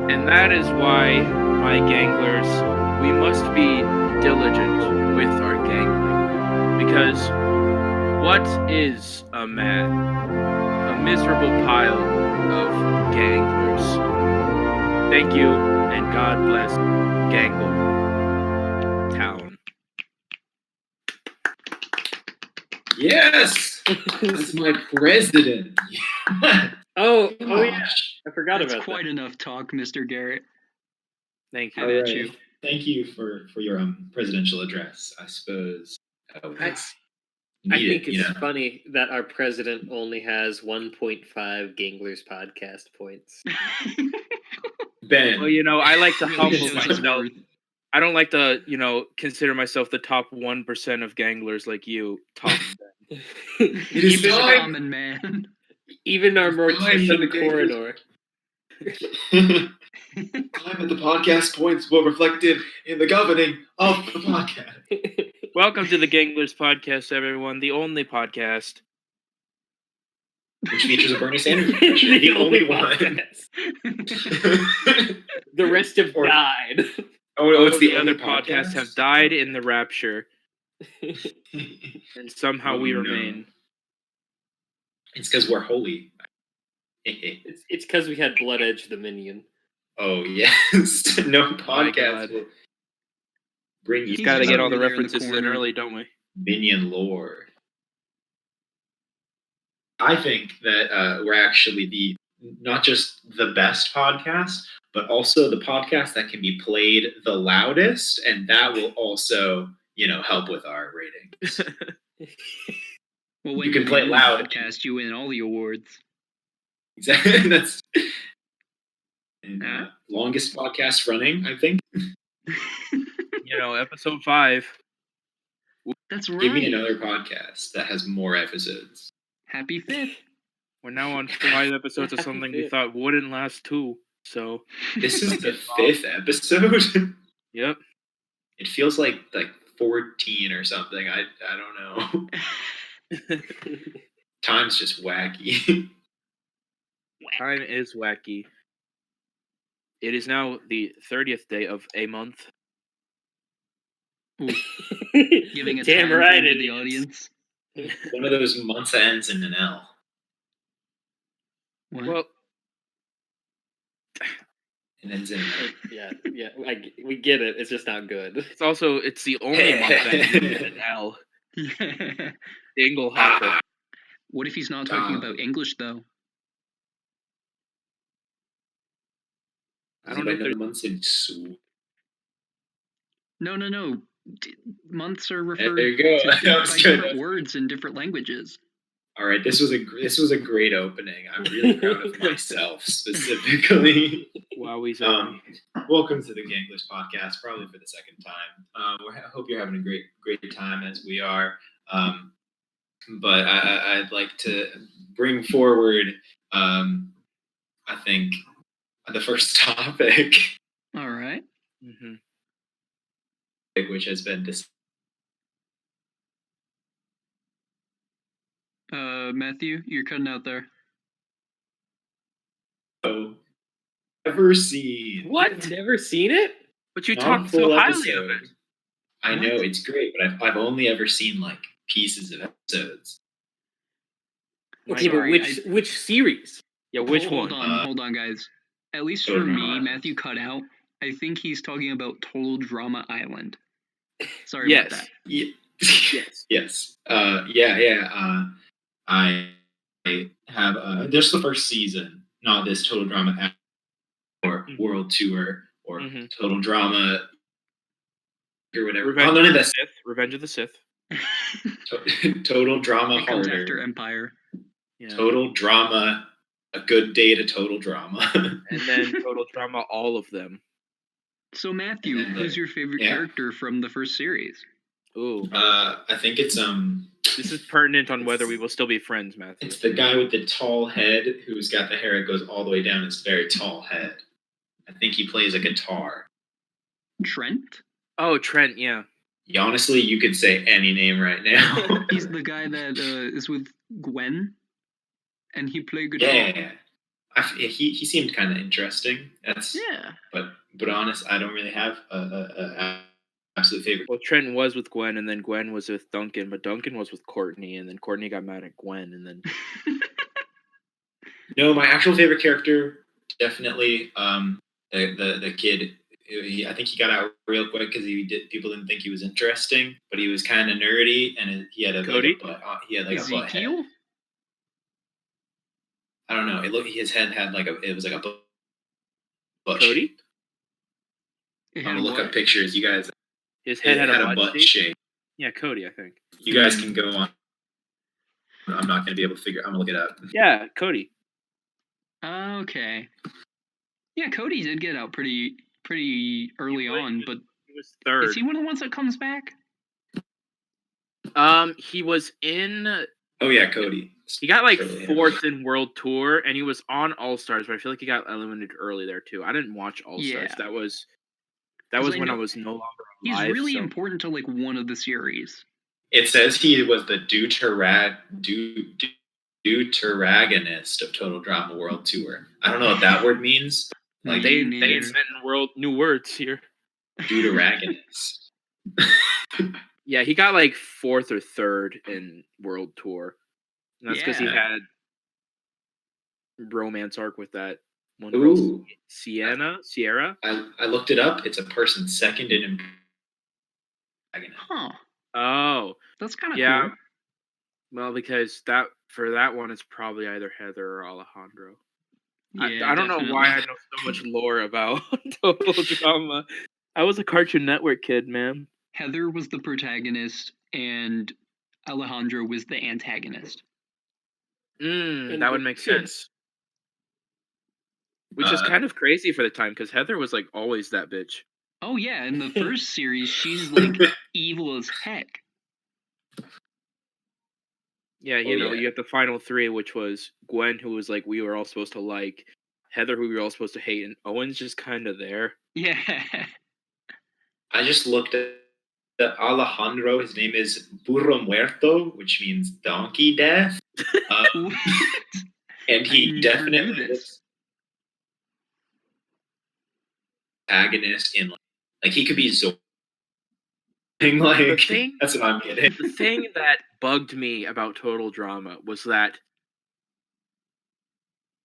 And that is why, my ganglers, we must be diligent with our gangling. Because what is a man? A miserable pile of ganglers. Thank you, and God bless Gangle Town. Yes! That's my president. Oh yeah. I forgot That's about quite enough talk, Mr. Garrett. Thank you. How about you? Thank you for your presidential address, I suppose. That's I I think it's funny that our president only has 1.5 Ganglers podcast points. Ben. Well, I like to Really humble shows his myself. worth. I don't like to, consider myself the top 1% of ganglers like you, Tom. It is even, time. Common man. even our Mortician the Coroner. Time at the podcast points were reflected in the governing of the podcast. Welcome to the Ganglers podcast, everyone. The only podcast. Which features a Bernie Sanders impression. The only one. The rest have died. Oh, it's the other podcasts have died in the rapture. And somehow we remain. It's because we're holy. It's because we had Bloodedge The Minion. Oh, yes. No podcast will bring you. He's got to get all the over there in the references in corner. early, don't we? Minion lore. I think that we're actually not just the best podcast, but also the podcast that can be played the loudest, and that will also, help with our ratings. Well, when You can play it loud. Podcast, you win all the awards. Exactly. That's longest podcast running, I think. Episode 5. That's right. Give me another podcast that has more episodes. Happy 5th. We're now on 5 episodes of something we thought wouldn't last 2. So this is the 5th episode. Yep. It feels like 14 or something. I don't know. Time's just wacky. Time is wacky. It is now the 30th day of a month. Giving a Damn time right frame to it the is. audience. One of those months that ends in an L. What? Well, It ends in an L. Yeah. We get it. It's just not good. it's the only month that ends in an L. Dingle hopper. What if he's not talking about English, though? I don't know if there's months in No. Months are referred There you go. That was by good. different words in different languages. All right, this was a great opening. I'm really proud of myself specifically. Wow, he's Welcome to the Ganglers podcast, probably for the second time. I hope you're having a great time as we are. But I'd like to bring forward, I think, the first topic. All right. Mm-hmm. Which has been Matthew, you're cutting out there. ever seen. What? You've never seen it? But you Not talk so full highly of episode. it. I know it's great, but I've only ever seen pieces of episodes. Okay, but which series? Yeah, which Hold one? Hold on, guys. At least for Total me, Drama. Matthew cut out. I think he's talking about Total Drama Island. Sorry about that. Yes. Yes. I have just the first season, not this Total Drama or World Tour or Total Drama or whatever. Revenge of the Sith. Total Drama It comes Harder. after Empire. Yeah. Total Drama. A Good Day to Total Drama. And then Total Drama, all of them. So Matthew, who's your favorite character from the first series? Ooh. I think it's This is pertinent on whether we will still be friends, Matthew. It's the guy with the tall head who's got the hair that goes all the way down his very tall head. I think he plays a guitar. Trent? Oh, Trent, yeah. Honestly, you could say any name right now. He's the guy that is with Gwen, and he played guitar. Yeah. He seemed kind of interesting. Yeah. But honest, I don't really have a absolute favorite. Well, Trent was with Gwen, and then Gwen was with Duncan, but Duncan was with Courtney, and then Courtney got mad at Gwen, and then No, my actual favorite character, definitely the kid. I think he got out real quick because people didn't think he was interesting, but he was kind of nerdy, and he had Cody? he had like a butt head. Ezekiel? I don't know. His head had it was like a butt Cody? shape. I'm gonna look up pictures. You guys. His head had a butt shape. shape. Yeah, Cody, I think. You guys can go on. I'm not gonna be able to figure. I'm gonna look it up. Yeah, Cody. Okay. Yeah, Cody did get out pretty early on, but he was third. is he one of the ones that comes back? He was in. Oh yeah, Cody. He got like fourth in World Tour, and he was on All Stars, but I feel like he got eliminated early there too. I didn't watch All Stars. Yeah. That was when I was no longer alive. He's really important to like one of the series. It says he was the deuteragonist of Total Drama World Tour. I don't know what that word means. Like they invented new words here. Deuteragonist. Yeah, he got like fourth or third in World Tour. And that's because he had romance arc with that one girl, Sierra. I looked it up. It's a person second in antagonist. Huh. Oh. That's kind of cool. Well, because for that one, it's probably either Heather or Alejandro. Yeah, I don't know why I know so much lore about Total Drama. I was a Cartoon Network kid, man. Heather was the protagonist, and Alejandro was the antagonist. That would make sense. Which is kind of crazy for the time, because Heather was like always that bitch. Oh yeah, in the first series, she's like evil as heck. Yeah, you have the final three, which was Gwen, who was like we were all supposed to like, Heather, who we were all supposed to hate, and Owen's just kind of there. Yeah. I just looked at Alejandro. His name is Burro Muerto, which means donkey death. And he definitely is antagonist in like he could be Zor. That's what I'm getting. The thing that bugged me about Total Drama was that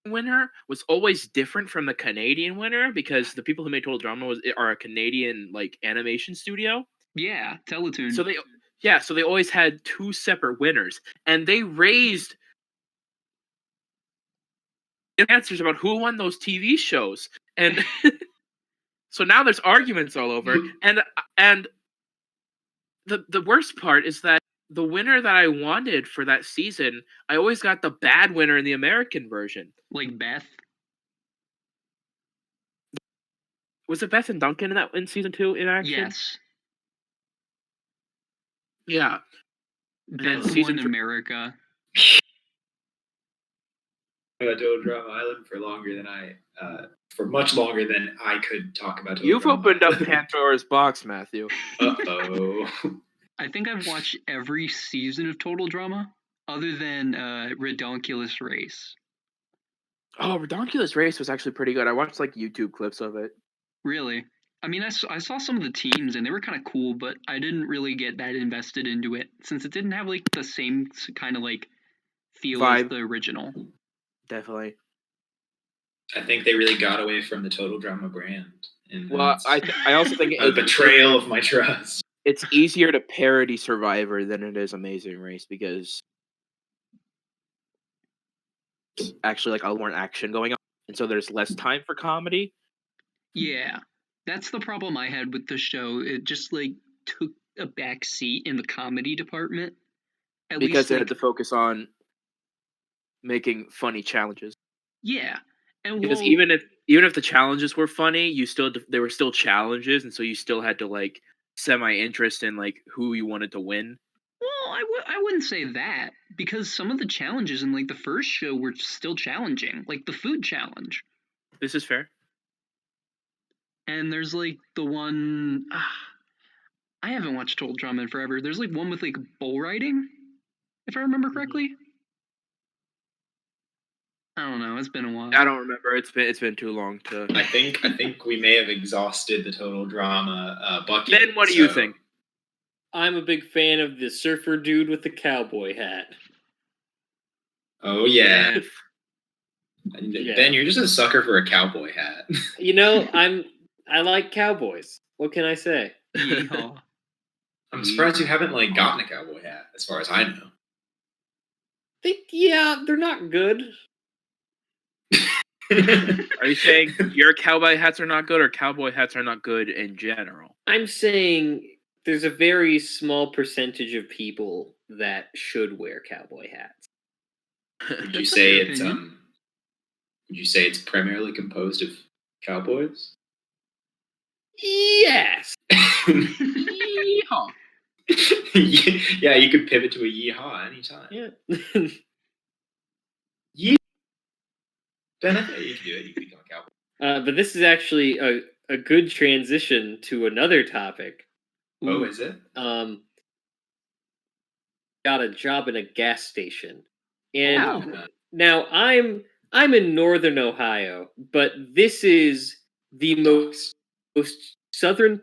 winner was always different from the Canadian winner, because the people who made Total Drama are a Canadian like animation studio. Yeah, Teletoon. So they always had two separate winners, and they raised answers about who won those TV shows, and so now there's arguments all over, and the worst part is that the winner that I wanted for that season, I always got the bad winner in the American version. Like Beth. Was it Beth and Duncan in season 2 in action? Yes. Yeah. Beth won America. Total Drama Island for much longer than I could talk about. You've opened up Pandora's box, Matthew. Uh-oh. I think I've watched every season of Total Drama, other than Redonkulous Race. Oh, Redonkulous Race was actually pretty good. I watched like YouTube clips of it. Really? I mean, I saw some of the teams, and they were kind of cool, but I didn't really get that invested into it, since it didn't have like the same kind of like feel as the original. Definitely. I think they really got away from the Total Drama brand. And well, I also think a betrayal of my trust. It's easier to parody Survivor than it is Amazing Race, because it's actually like a lot more action going on, and so there's less time for comedy. Yeah, that's the problem I had with the show. It just like took a back seat in the comedy department. Because they had to focus on making funny challenges. Yeah, and because even if the challenges were funny, they were still challenges, and so you still had to like semi-interest in like who you wanted to win. Well, I wouldn't say that, because some of the challenges in like the first show were still challenging, like the food challenge. This is fair. And there's like the one I haven't watched Total Drama in forever. There's like one with like bull riding, if I remember correctly. I don't know. It's been a while. I don't remember. It's been too long to. I think we may have exhausted the total drama bucket. Ben, what do you think? I'm a big fan of the surfer dude with the cowboy hat. Oh yeah. Yeah. Ben, you're just a sucker for a cowboy hat. You know, I like cowboys. What can I say? Yeehaw. I'm surprised you haven't gotten a cowboy hat, as far as I know. They're not good. Are you saying your cowboy hats are not good, or cowboy hats are not good in general? I'm saying there's a very small percentage of people that should wear cowboy hats. Would you That's say a good it's opinion. Would you say it's primarily composed of cowboys? Yes. Yeehaw. Yeah, you could pivot to a yeehaw anytime. Yeah. Ben, I think you can do it. You can become a cowboy. But this is actually a good transition to another topic. Oh, is it? Got a job in a gas station, and Wow. now I'm in northern Ohio, but this is the most southern,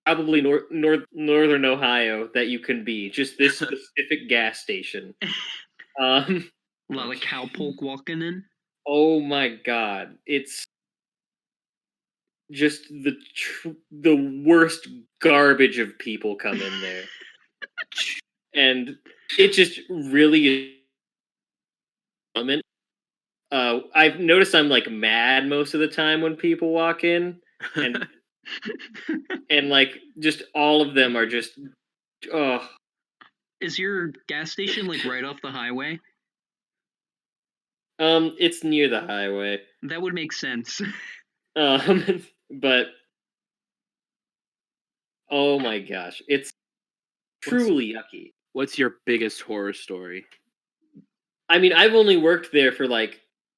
probably northern Ohio that you can be. Just this specific gas station. A lot of cowpoke walking in. Oh my god, it's just the worst garbage of people come in there, and it just really. I've noticed I'm mad most of the time when people walk in, and and just all of them are just. Oh, Is your gas station right off the highway? it's near the highway. That would make sense. But oh my gosh, it's truly yucky. What's your biggest horror story? I mean, I've only worked there for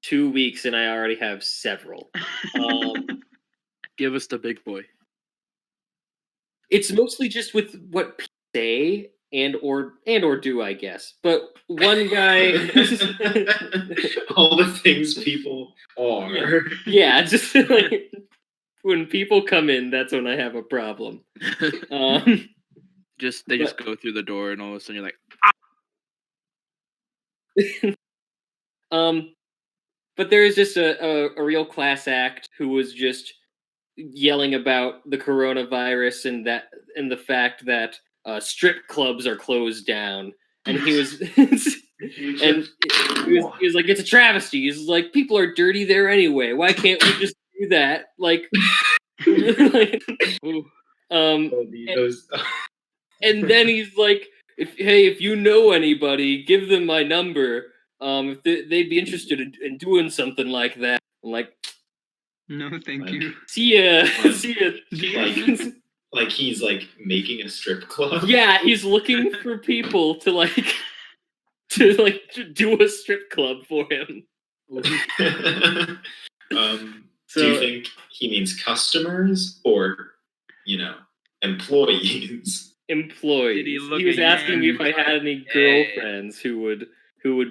2 weeks, and I already have several. Give us the big boy. It's mostly just with what people say and or do, I guess. But one guy, all the things people are. yeah, just when people come in, that's when I have a problem. They just go through the door, and all of a sudden you're like, but there is just a real class act who was just yelling about the coronavirus and the fact that strip clubs are closed down, and he was and he was like, it's a travesty. He's like, people are dirty there anyway. Why can't we just do that? And then he's like, if you know anybody, give them my number. If they'd be interested in doing something like that. I'm like, no, thank you. See ya. See ya. He's making a strip club. Yeah, he's looking for people to do a strip club for him. Do you think he means customers or, employees? Employees. He was asking me if I had any girlfriends who would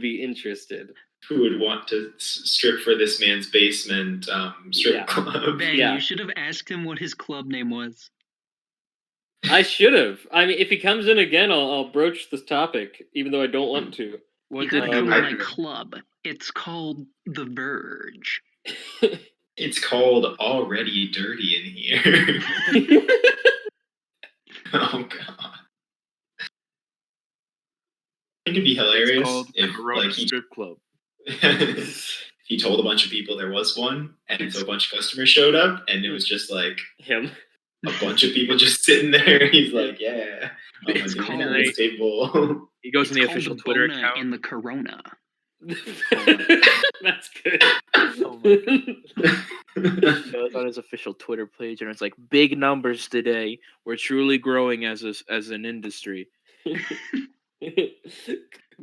be interested. Who would want to strip for this man's basement strip club? Ben, you should have asked him what his club name was. I should have. I mean, if he comes in again, I'll broach this topic, even though I don't want to. You gotta come to my club. It's called The Verge. It's called Already Dirty in Here. Oh god. I think it'd be hilarious if strip club. He told a bunch of people there was one, and so a bunch of customers showed up, and it was just him. A bunch of people just sitting there. He's like, yeah, I'm It's gonna called do this table. He goes in the official the Twitter Bona account. in the Corona. That's good. Oh my. Goes on his official Twitter page, and it's like, big numbers today. We're truly growing as an industry.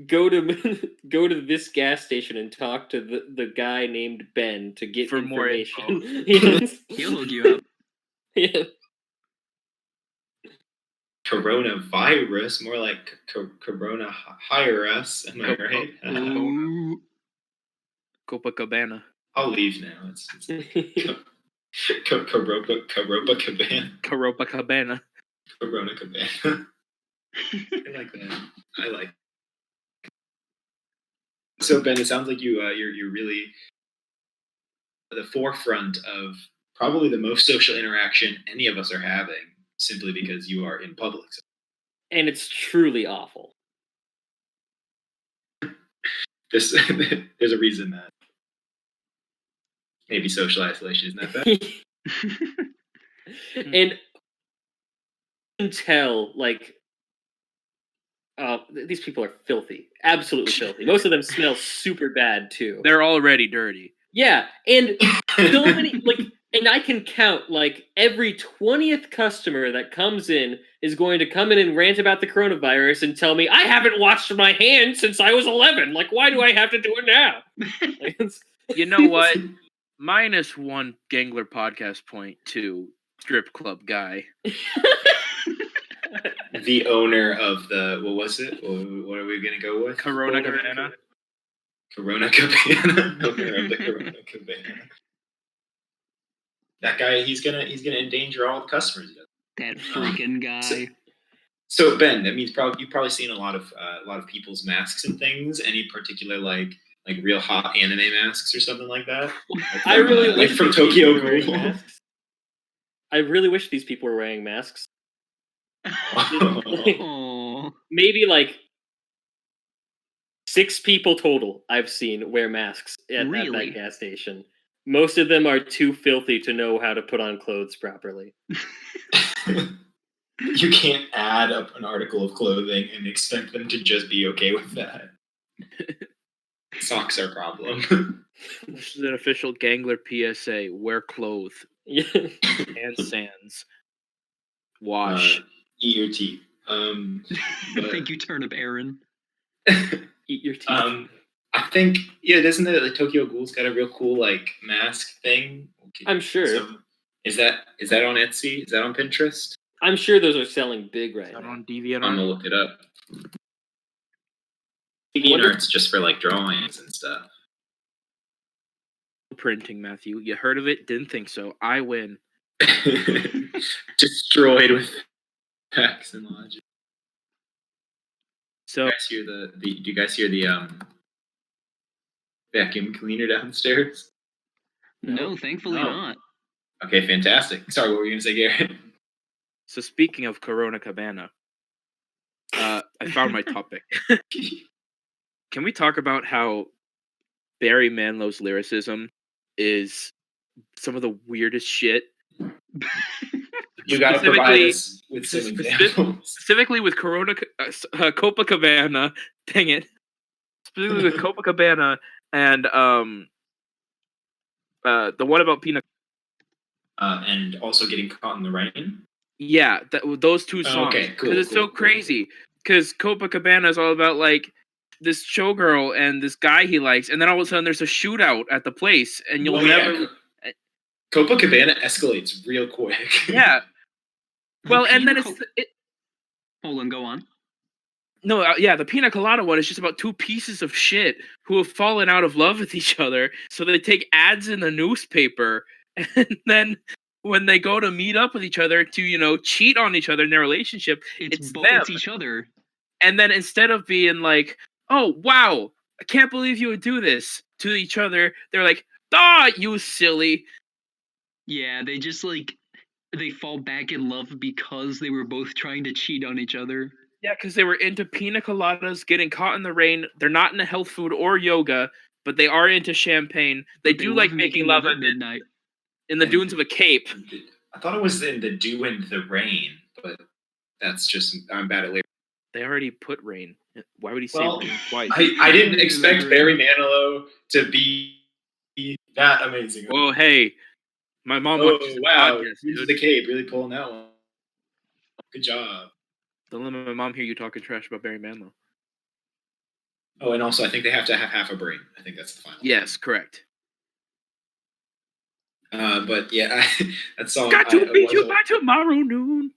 Go to this gas station and talk to the guy named Ben to get For more information. He'll hook you up. Yeah. coronavirus, more like corona hire us. Am I right? Ooh. Copacabana. I'll leave now. It's Copacabana. Copacabana. Coronacabana. I like that. I like. So Ben, it sounds like you're really at the forefront of probably the most social interaction any of us are having, simply because you are in public. And it's truly awful. There's a reason that maybe social isolation isn't that bad. And you can tell, like, these people are filthy. Absolutely filthy. Most of them smell super bad, too. They're already dirty. Yeah, and so many, like, and I can count, like, every 20th customer that comes in is going to come in and rant about the coronavirus and tell me, I haven't washed my hands since I was 11. Like, why do I have to do it now? Like, You know what? -1 Gangler podcast point to strip club guy. The owner of the, what was it? What are we gonna go with? Coronacabana. Coronacabana. Owner of the Coronacabana. That guy, he's gonna endanger all the customers. That freaking guy. So Ben, that means you've probably seen a lot of people's masks and things. Any particular like real hot anime masks or something like that? Like I really wish from these people Tokyo were wearing Ghoul. masks. I really wish these people were wearing masks. Oh. Maybe like 6 people total I've seen wear masks at Really? that gas station. Most of them are too filthy to know how to put on clothes properly. You can't add up an article of clothing and expect them to just be okay with that. Socks are a problem. This is an official Gangler PSA. Wear clothes. Yeah. And sands. Wash. Eat your teeth. Thank you, Turnip Aaron. Eat your teeth. I think, doesn't the Tokyo Ghoul's got a real cool like mask thing? I'm sure. So, is that on Etsy? Is that on Pinterest? I'm sure those are selling big right Is that now. on DeviantArt? I'm gonna look it up. DeviantArt's just for like drawings and stuff. Printing, Matthew. You heard of it? Didn't think so. I win. Destroyed with facts and logic. So Do you guys hear the vacuum cleaner downstairs? No, thankfully not. Okay, fantastic. Sorry, what were you gonna say, Garrett? So speaking of Coronacabana, I found my topic. Can we talk about how Barry Manilow's lyricism is some of the weirdest shit? You gotta provide us with some examples. Specifically with Copacabana, dang it. Specifically with Copacabana and the one about Pina. And also getting caught in the rain. Yeah, those two songs. Okay, cool. Because it's so crazy. Because Copacabana is all about like this showgirl and this guy he likes, and then all of a sudden there's a shootout at the place, and you'll never. Copacabana escalates real quick. Yeah. Well, and then Hold on, go on. No, the Pina Colada one is just about 2 pieces of shit who have fallen out of love with each other, so they take ads in the newspaper, and then when they go to meet up with each other to, cheat on each other in their relationship, it's them. It's each other. And then instead of being like, oh, wow, I can't believe you would do this to each other, they're like, you silly. Yeah, they just they fall back in love because they were both trying to cheat on each other. Yeah, because they were into pina coladas, getting caught in the rain. They're not into health food or yoga, but they are into champagne. They do like making love at midnight in the dunes of a Cape. I thought it was in the dew and the rain, but that's just, I'm bad at lyrics. They already put rain. Why would he say rain twice? I didn't expect Barry Manilow to be that amazing. Well, hey, my mom watches the podcast, dude. The Cape, really pulling that one. Good job. Don't let my mom hear you talking trash about Barry Manilow. Oh, and also I think they have to have half a brain. I think that's the final. Yes, correct. But yeah, that song. Got to beat you by tomorrow noon.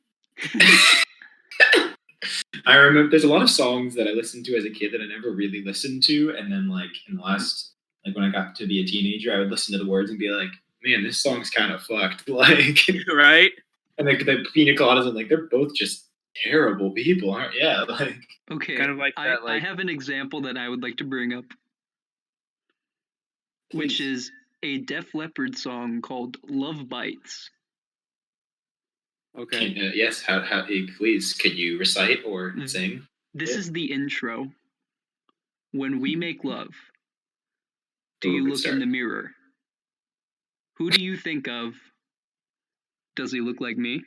I remember there's a lot of songs that I listened to as a kid that I never really listened to, and then like in the last, like when I got to be a teenager, I would listen to the words and be like, man, this song's kind of fucked. Like, Right? and like the Pina Coladas, and like they're both just terrible people, aren't? Yeah, like Okay, Kind of like that, I like- have an example that I would like to bring up, which Please. is a Def Leppard song called "Love Bites." Okay. yes. How please can you recite or Mm. sing? This Yeah. is the intro. When we make love, do Oh, you good look start. in the mirror? Who do you think of? Does he look like me?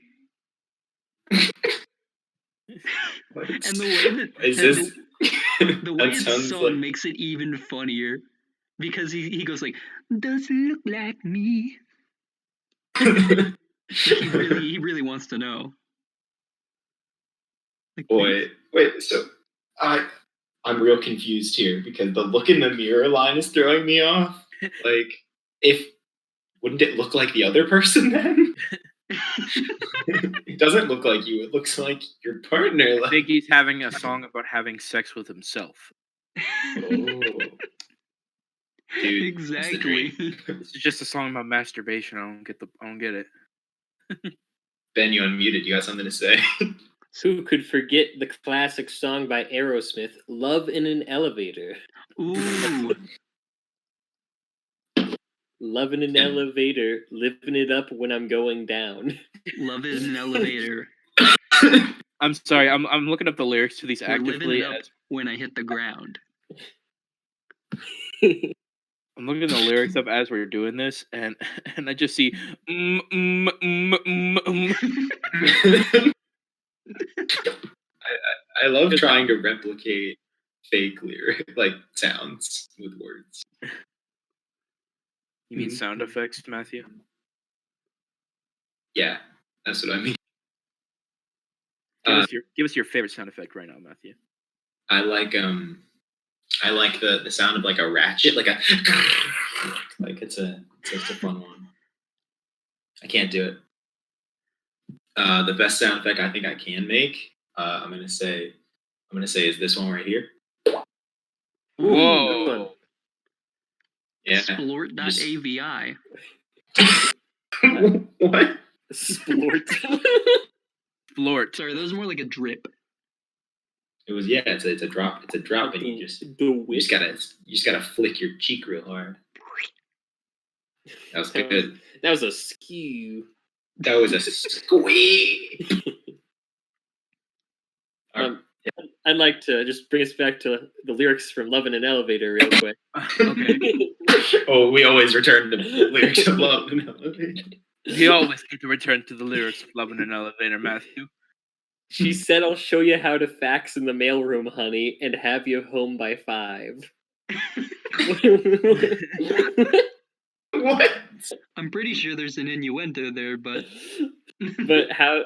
What? And the way that Is this? the way That it's sounds sung like makes it even funnier, because he goes like, "Does he look like me?" Like he really wants to know. Like, Boy, wait. So I'm real confused here because the look in the mirror line is throwing me off. Like, wouldn't it look like the other person then? It doesn't look like you. It looks like your partner. I Like, think he's having a song about having sex with himself. oh, dude, that's the exactly. dream. This is just a song about masturbation. I don't get it. Ben, you unmuted. You got something to say? Who could forget the classic song by Aerosmith, "Love in an Elevator"? Ooh, Love in an Yeah. elevator, living it up when I'm going down. love is an elevator. I'm sorry. I'm looking up the lyrics to these We're living actively. it up when I hit the ground. I'm looking the lyrics up as we're doing this, and I just see. I love trying to replicate fake lyric like sounds with words. You mean sound effects, Matthew? Yeah, that's what I mean. Give us your favorite sound effect right now, Matthew. I like the sound of like a ratchet, like a like it's a fun one. I can't do it. The best sound effect I think I can make, I'm gonna say is this one right here. Whoa! Yeah. Splort.avi. What? Splort. Splort. Sorry, that was more like a drip. It was it's a drop. It's a drop, and you just gotta flick your cheek real hard. That was good. That was a skew. That was a squeeze. I'd like to just bring us back to the lyrics from "Love in an Elevator" real quick. Okay. Oh, we always return to the lyrics of Love in an Elevator. We always need to return to the lyrics of "Love in an Elevator," Matthew. She said, "I'll show you how to fax in the mailroom, honey, and have you home by 5." What? I'm pretty sure there's an innuendo there, but But how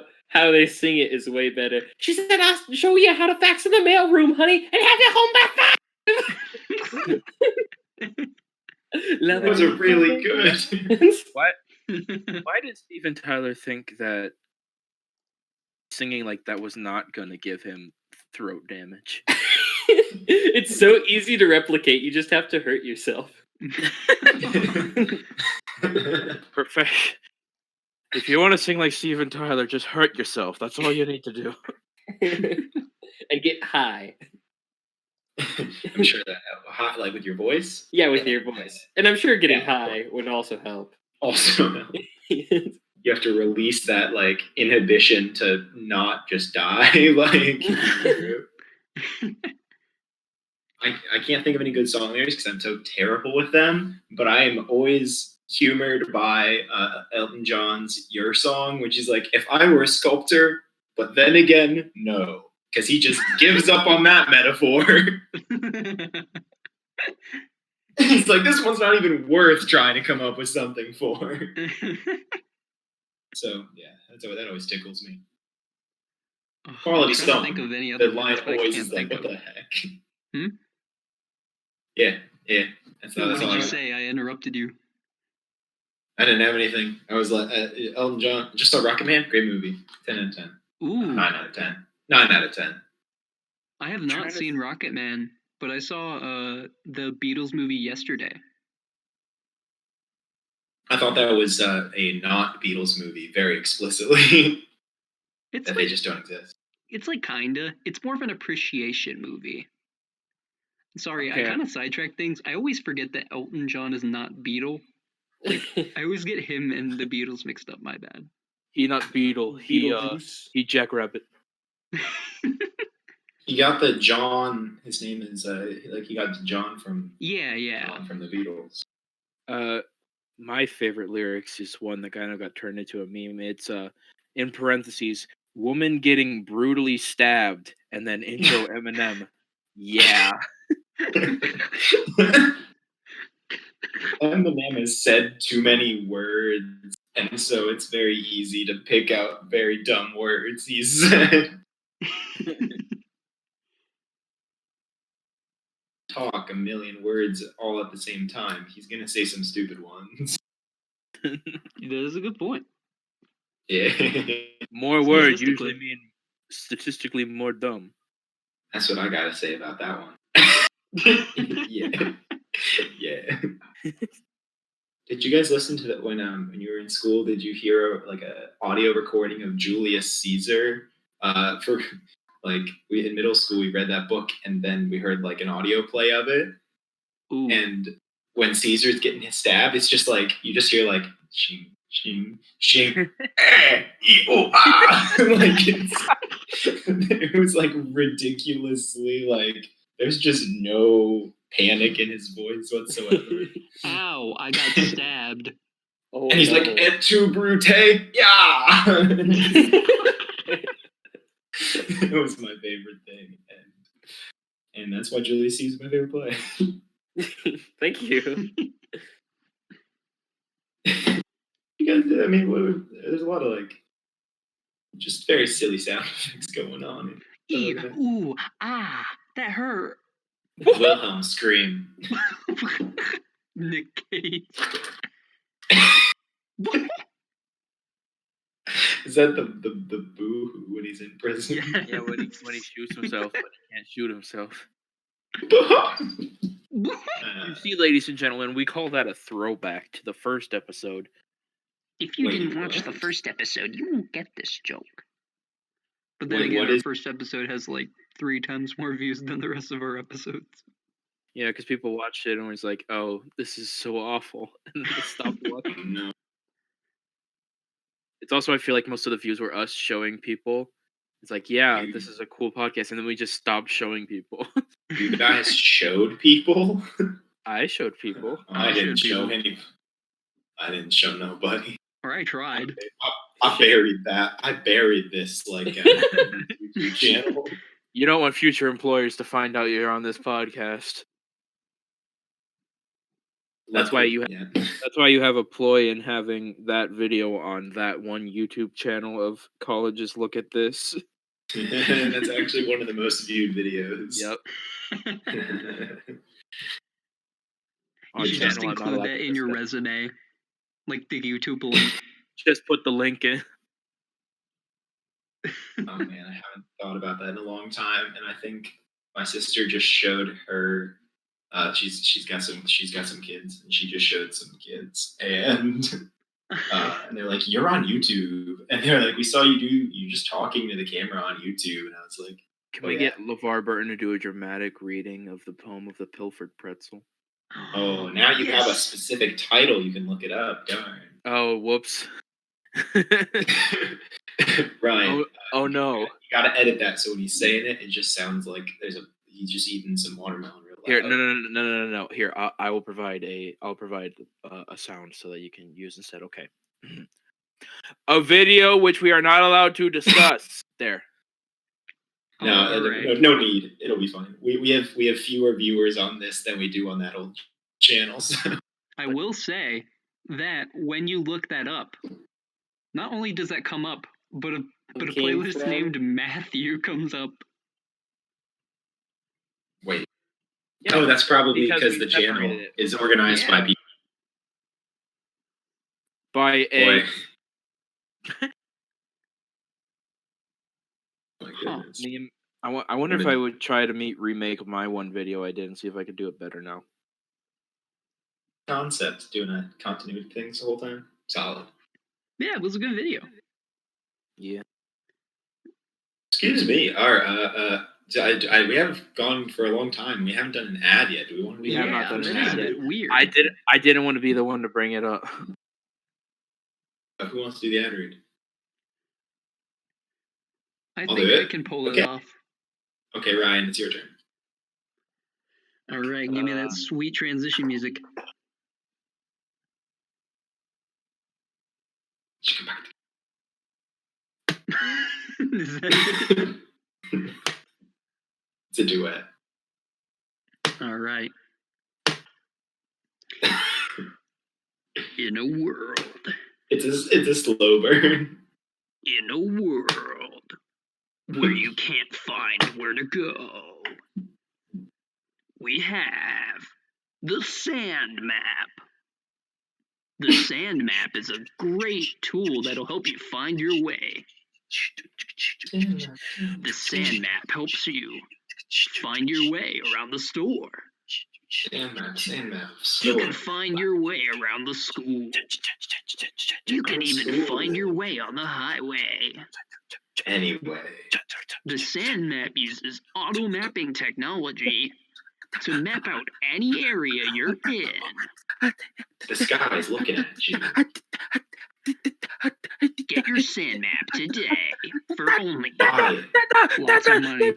they sing it is way better. She said, "I'll show you how to fax in the mailroom, honey, and have you home by 5." Those are really good. Why did Steven Tyler think that singing like that was not gonna give him throat damage? It's so easy to replicate. You just have to hurt yourself. Perfect. If you want to sing like Steven Tyler, just hurt yourself. That's all you need to do. And get high. I'm sure that hot, like with your voice. Yeah, with your voice. And I'm sure getting Yeah. high would also help. Also, you have to release that like inhibition to not just die. Like, I can't think of any good song lyrics because I'm so terrible with them. But I am always humored by Elton John's "Your Song," which is like, if I were a sculptor, but then again, no, because he just gives up on that metaphor. He's like, this one's not even worth trying to come up with something for. So yeah, that always tickles me. Quality I'm trying to Stone. think of any The other line lyrics, but I always can't is like, think what of. the heck? Hmm? Yeah. That's What all did I you got. say? I interrupted you. I didn't have anything. I was like, Elton John, just saw Rocket Man, great movie, 10 out of 10. Ooh. 9 out of 10. 9 out of 10. I have not seen Rocket Man, but I saw the Beatles movie yesterday. I thought that was a not Beatles movie very explicitly. It's that like, they just don't exist. It's like kinda. It's more of an appreciation movie. Sorry, Okay. I kind of sidetrack things. I always forget that Elton John is not Beatle. Like, I always get him and the Beatles mixed up. My bad. He not Beetle. He Jackrabbit. He got the John. His name is he got John from John from the Beatles. My favorite lyrics is one that kind of got turned into a meme. It's in parentheses, woman getting brutally stabbed, and then intro Eminem. Yeah. Eminem has said too many words, and so it's very easy to pick out very dumb words he said. Talk a million words all at the same time. He's gonna say some stupid ones. That is a good point. Yeah. More words usually mean statistically more dumb. That's what I gotta say about that one. Yeah. Yeah. Did you guys listen to that when you were in school? Did you hear like a audio recording of Julius Caesar? For like we in middle school we read that book and then we heard like an audio play of it. Ooh. And when Caesar's getting his stab, it's just like you just hear like shing shing shing oh, ah! Like it was like ridiculously like there's just no panic in his voice whatsoever. Ow, I got stabbed. Oh, And he's like, et tu brute? Yeah! It was my favorite thing. And that's why Julius Caesar is my favorite play. Thank you. You guys, I mean, there's a lot of like, just very silly sound effects going on. Ooh, ah, that hurt. Wilhelm scream. Nick Cage. Is that the boo-hoo when he's in prison? Yeah, when he shoots himself, but he can't shoot himself. You see, ladies and gentlemen, we call that a throwback to the first episode. If you didn't watch the first episode, you won't get this joke. But then again, our first episode has like 3 times more views than the rest of our episodes. Yeah, because people watched it and was like, "Oh, this is so awful," and they stopped watching. No. It's also, I feel like most of the views were us showing people. It's like, yeah, this is a cool podcast, and then we just stopped showing people. You guys showed people? I showed people. I didn't show any. I didn't show nobody. Or I tried. I buried that. I buried this like YouTube channel. You don't want future employers to find out you're on this podcast. That's why you have a ploy in having that video on that one YouTube channel of colleges look at this. That's actually one of the most viewed videos. Yep. You should just include that in your resume. Like the YouTube link. Just put the link in. Oh man, I haven't thought about that in a long time, and I think my sister just showed her. She's got some kids, and she just showed some kids, and they're like, "You're on YouTube," and they're like, "We saw you just talking to the camera on YouTube," and I was like, "Can we get LeVar Burton to do a dramatic reading of the poem of the Pilfered Pretzel?" Oh, now you have a specific title. You can look it up. Darn. Oh, whoops. Ryan. Oh no. You gotta edit that so when he's saying it, it just sounds like he's just eating some watermelon real loud. Here, no. Here, I will provide a sound so that you can use instead. Okay. A video which we are not allowed to discuss. There. No need. It'll be fine. We have fewer viewers on this than we do on that old channel. So. I will say that when you look that up, not only does that come up, but a playlist named Matthew comes up. Wait. Yeah, oh, that's probably because the channel is organized by people. By a. Oh my goodness. I wonder if I would try to remake my one video I did and see if I could do it better now. Concept doing a continuity things the whole time. Solid. Yeah, it was a good video. Yeah. Excuse me. We have gone for a long time. We haven't done an ad yet. Do we want to? We have not done an ad yet. Weird. I didn't want to be the one to bring it up. Who wants to do the ad read? I think I can pull it off. Okay, Ryan, it's your turn. All right, give me that sweet transition music. Come back. Is that It's a duet. all right. In a world. It's a slow burn. In a world where you can't find where to go, we have the Sand Map. The Sand Map is a great tool that'll help you find your way. The Sand Map helps you find your way around the store. Sand map. You can find your way around the school. You can even find your way on the highway. Anyway. The Sand Map uses auto mapping technology to map out any area you're in. The sky's looking at you. Get your Sand Map today for only Buy it. lots of money.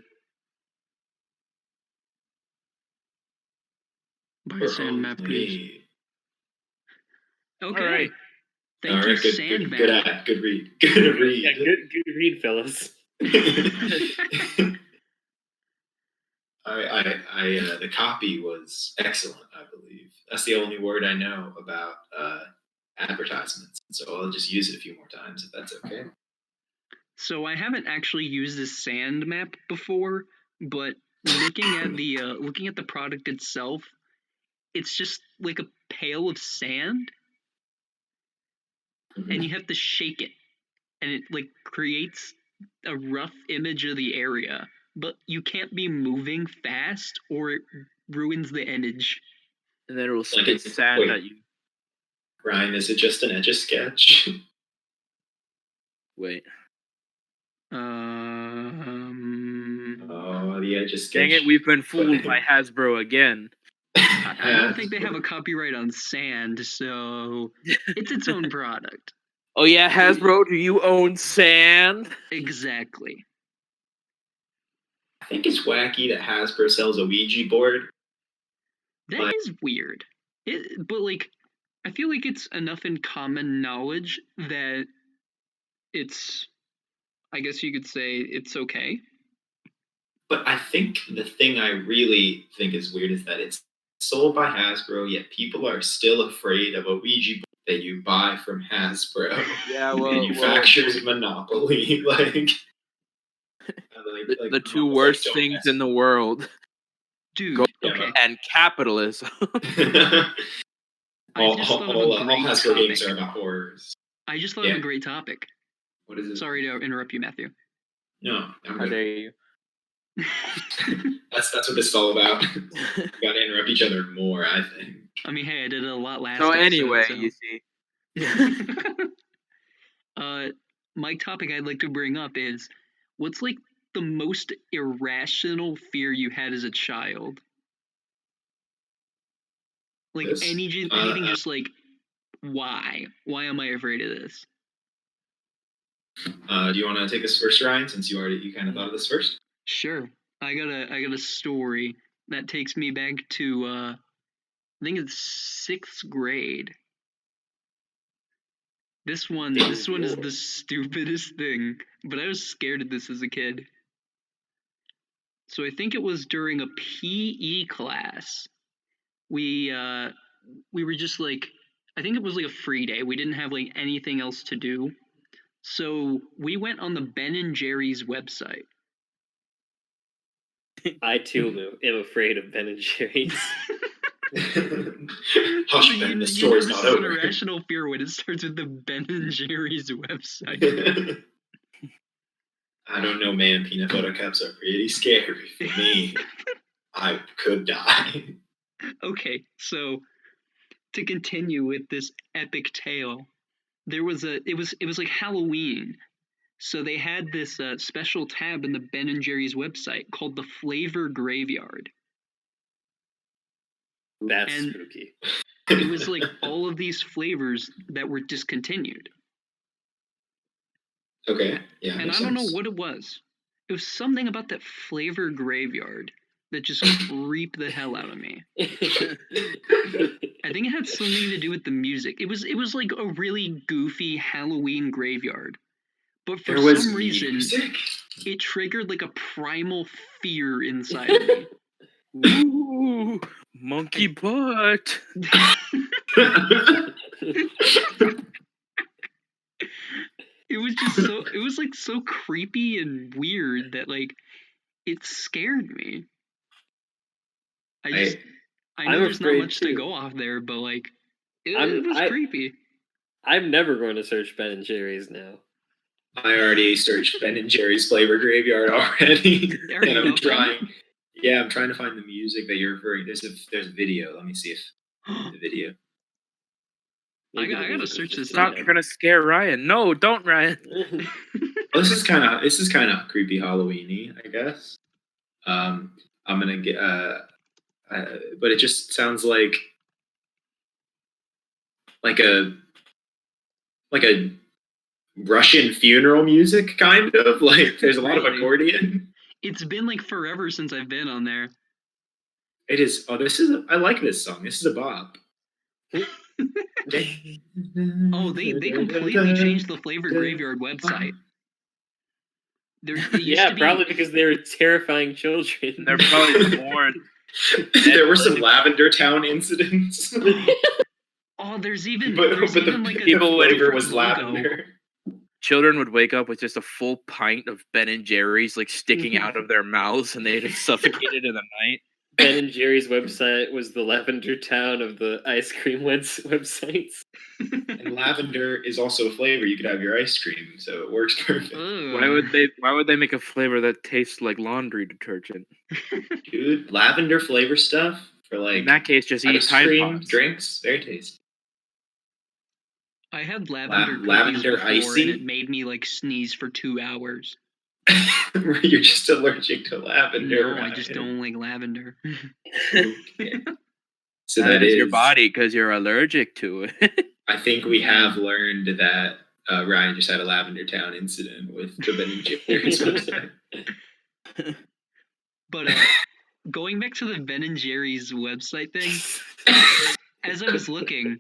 Buy For Sand Map, please. only- Okay. All right. Thank All you, right, Sand Map. good ad. Good read. Good read. Yeah, good read, fellas. The copy was excellent, I believe. That's the only word I know about advertisements. So I'll just use it a few more times if that's okay. So I haven't actually used this Sand Map before, but looking at the product itself, it's just like a pail of sand, and you have to shake it, and it like creates a rough image of the area, but you can't be moving fast or it ruins the image. And then it will spit sand at you. Ryan, is it just an Etch-a-Sketch? Wait. Oh, the Etch-a-Sketch. Dang it, we've been fooled by Hasbro again. I don't think they have a copyright on sand, so it's its own product. Oh yeah, Hasbro, do you own sand? Exactly. I think it's wacky that Hasbro sells a Ouija board. That is weird. But like, I feel like it's enough in common knowledge that it's, I guess you could say it's okay. But I think the thing I really think is weird is that it's sold by Hasbro, yet people are still afraid of a Ouija board that you buy from Hasbro. Yeah, well, manufacturers monopoly, like the two worst things in the world. Dude, okay. And capitalism. all just thought of a great Hasbro games topic. are about horrors. I just thought of a great topic. What is it? Sorry to interrupt you, Matthew. No, I'm How good. dare you? That's what this is all about. We gotta interrupt each other more, I think. I mean, hey, I did it a lot last So episode, anyway, so. you see. My topic I'd like to bring up is, what's like the most irrational fear you had as a child? Like anything just like, why? Why am I afraid of this? Do you want to take us first, Ryan, since you kind of thought of this first? Sure. I got a story that takes me back to I think it's 6th grade. This one is the stupidest thing, but I was scared of this as a kid. So I think it was during a PE class. We were just like, I think it was like a free day. We didn't have like anything else to do. So we went on the Ben & Jerry's website. I too am afraid of Ben & Jerry's. Hush, Ben, the story's not This is an over. irrational fear when it starts with the Ben & Jerry's website. I don't know, man. Peanut butter cups are pretty scary for me. I could die. Okay, so to continue with this epic tale, it was like Halloween. So they had this special tab in the Ben and Jerry's website called the Flavor Graveyard. That's And- spooky. It was like all of these flavors that were discontinued. Okay, yeah. And makes I don't know sense. what it was. It was something about that Flavor Graveyard that just creeped the hell out of me. I think it had something to do with the music. It was like a really goofy Halloween graveyard. But for There was some reason, music. it triggered like a primal fear inside of me. Ooh, monkey butt. It was just it was like so creepy and weird that like it scared me. I know I'm there's not afraid much to too. go off there, but like it was I- creepy. I'm never going to search Ben and Jerry's now. I already searched Ben and Jerry's Flavor Graveyard already, Are you and I'm up on trying. Yeah, I'm trying to find the music that you're referring. There's a video. Let me see if the video. Maybe I the gotta music was search just this Stop! up. You're gonna scare Ryan. No, don't, Ryan. Well, this is kind of creepy Halloweeny, I guess. I'm gonna get but it just sounds like a Russian funeral music, kind of like there's a lot of Really? accordion. It's been like forever since I've been on there. It is. Oh, I like this song. This is a bop. Oh, they completely changed the Flavor Graveyard website. It used Yeah, to be, probably because they were terrifying children. They're probably born. There were some Lavender Town incidents, Oh, there's even but even like a the people would- flavor different was logo. lavender. Children would wake up with just a full pint of Ben and Jerry's like sticking out of their mouths, and they'd get suffocated in the night. Ben and Jerry's website was the Lavender Town of the ice cream websites. And lavender is also a flavor. You could have your ice cream, so it works perfect. Why would they make a flavor that tastes like laundry detergent? Dude, lavender flavor stuff for like In that case, just eat ice Tide cream Pods. drinks. Very tasty. I had lavender cookies lavender before, icy? and it made me like sneeze for 2 hours. You're just allergic to lavender. No, I just don't like lavender. Okay. So That is your body because you're allergic to it. I think we have learned that Ryan just had a Lavender Town incident with the Ben and Jerry's website. But going back to the Ben and Jerry's website thing, as I was looking,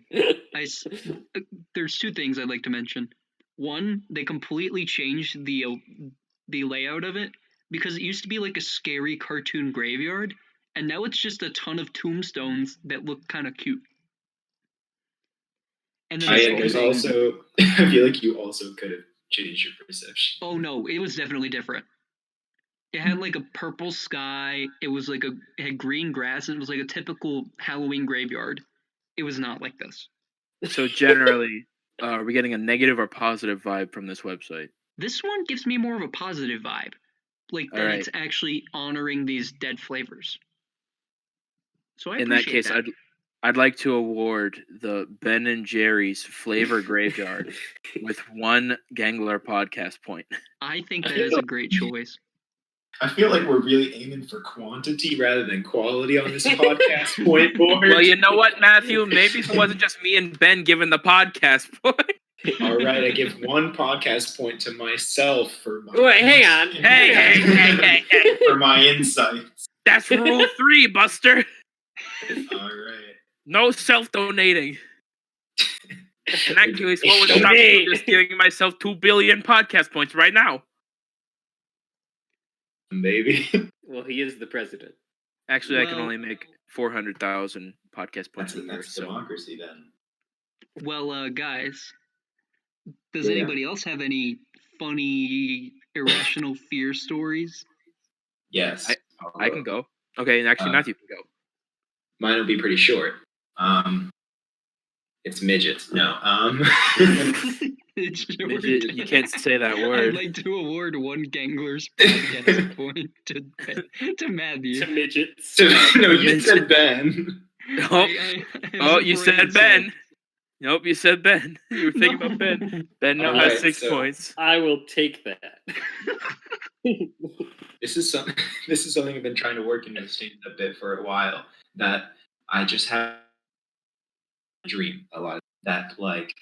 there's two things I'd like to mention. One, they completely changed the layout of it because it used to be like a scary cartoon graveyard, and now it's just a ton of tombstones that look kind of cute. And then the second There's thing, also, I feel like you also could have changed your perception. oh no, it was definitely different. It had like a purple sky. It was like it had green grass, and it was like a typical Halloween graveyard. It was not like this. So generally, are we getting a negative or positive vibe from this website? This one gives me more of a positive vibe, like that Alright. it's actually honoring these dead flavors. So I In that appreciate case, I'd like to award the Ben and Jerry's Flavor Graveyard with 1 Gangler podcast point. I think that is a great choice. I feel like we're really aiming for quantity rather than quality on this podcast point board. Well, you know what, Matthew? Maybe it wasn't just me and Ben giving the podcast point. All right, I give 1 podcast point to myself for my Wait, hang on. Hey. for my insights. That's rule 3, Buster. All right. No self-donating. In that case, what would stop me from just giving myself 2 billion podcast points right now? Baby. Well, he is the president. Actually, I can Well- only make 400,000 podcast points a year. That's So democracy then. Well, guys, does Yeah. anybody else have any funny irrational fear stories? Yes. I can go. Okay, and actually, Matthew can go. Mine will be pretty short. It's midgets. No. It's short. Midget, you can't say that I'd word. like to award one Gangler's podcast point to Matthew. To midgets. No, you said Ben. Oh, I you said Ben. Nope, you said Ben. You were thinking about Ben. Ben now Alright, has 6 so- points. I will take that. This is something I've been trying to work into stand-up bit for a while. That I just have a dream a lot. That like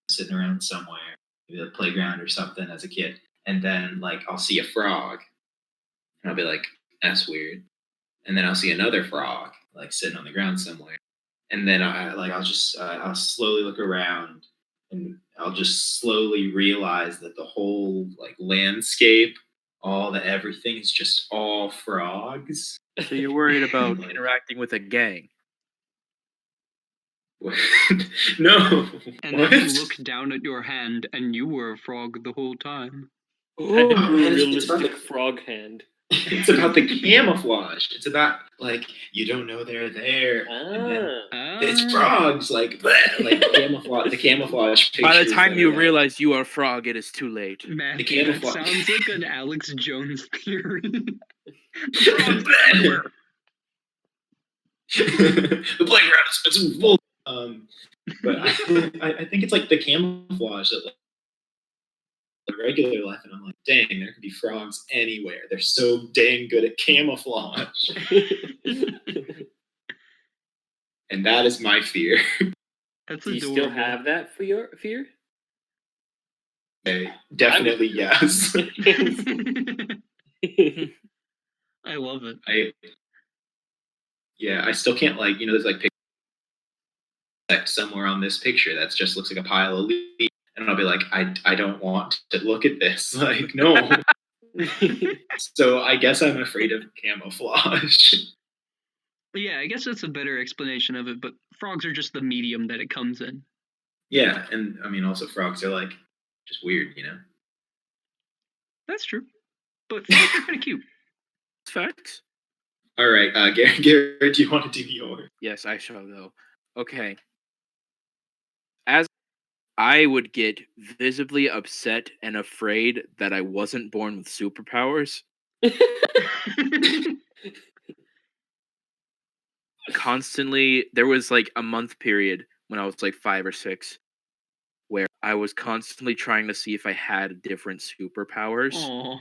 sitting around somewhere, maybe the playground or something as a kid, and then like I'll see a frog, and I'll be like, "That's weird," and then I'll see another frog like sitting on the ground somewhere, and then I'll slowly look around, and I'll just slowly realize that the whole like landscape, everything is just all frogs. So you're worried about interacting with a gang. No. And What? then you look down at your hand, and you were a frog the whole time. Oh, man, it's realistic about frog hand. It's about the camouflage. It's about like you don't know they're there. And then it's frogs, like camouflage. The camouflage. By the pictures time that you are, realize you are a frog, it is too late. Matthew, The that camouflage. sounds like an Alex Jones theory. The playground is full. But I think it's like the camouflage that like, the regular life, and I'm like, dang, there could be frogs anywhere. They're so dang good at camouflage, and that is my fear. That's Do you adorable. still have that for your fear? Okay, definitely yes. I love it. I still can't like there's like somewhere on this picture that just looks like a pile of leaves, and I'll be like, I don't want to look at this. Like, no. So I guess I'm afraid of camouflage. Yeah, I guess that's a better explanation of it, but frogs are just the medium that it comes in. Yeah, and I mean also frogs are like just weird, That's true. But frogs are kind of cute. Facts. All right, Garrett, do you want to do yours? Yes, I shall go. Okay. As I would get visibly upset and afraid that I wasn't born with superpowers, constantly, there was like a month period when I was like 5 or 6 where I was constantly trying to see if I had different superpowers. Aw.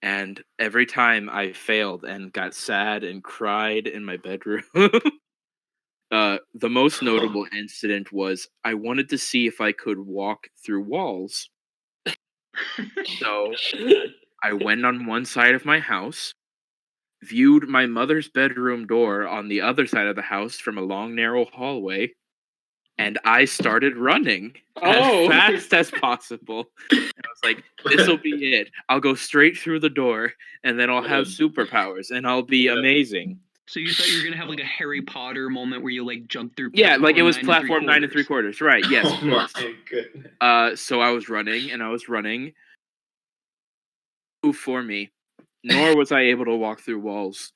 And every time I failed and got sad and cried in my bedroom, the most notable incident was I wanted to see if I could walk through walls. So I went on one side of my house, viewed my mother's bedroom door on the other side of the house from a long, narrow hallway, and I started running as fast as possible. And I was like, this will be it. I'll go straight through the door, and then I'll have superpowers, and I'll be amazing. So you thought you were going to have like a Harry Potter moment where you like jump through Yeah, like it was 9 platform 9 3/4. Right, yes. Oh my goodness. So I was running, and I was running. Move for me. Nor was I able to walk through walls.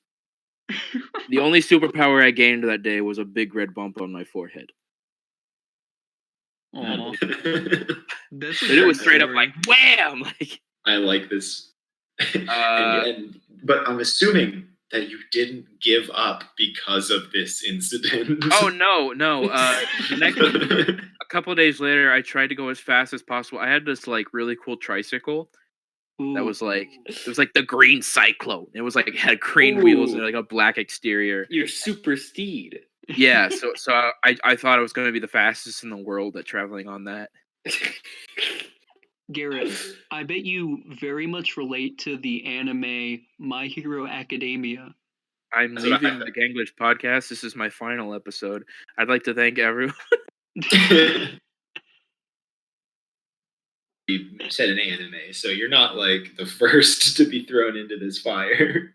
The only superpower I gained that day was a big red bump on my forehead. Aw. That's a But it was great straight up story. like wham! Like I like this. But I'm assuming that you didn't give up because of this incident. oh no. A couple of days later, I tried to go as fast as possible. I had this like really cool tricycle that was like it was like the green Cyclone. It was like it had green wheels and like a black exterior. Your super steed. Yeah, so I thought I was going to be the fastest in the world at traveling on that. Garrett, I bet you very much relate to the anime My Hero Academia. I'm That's what I leaving the Ganglish podcast. This is my final episode. I'd like to thank everyone. You said an anime, so you're not like the first to be thrown into this fire.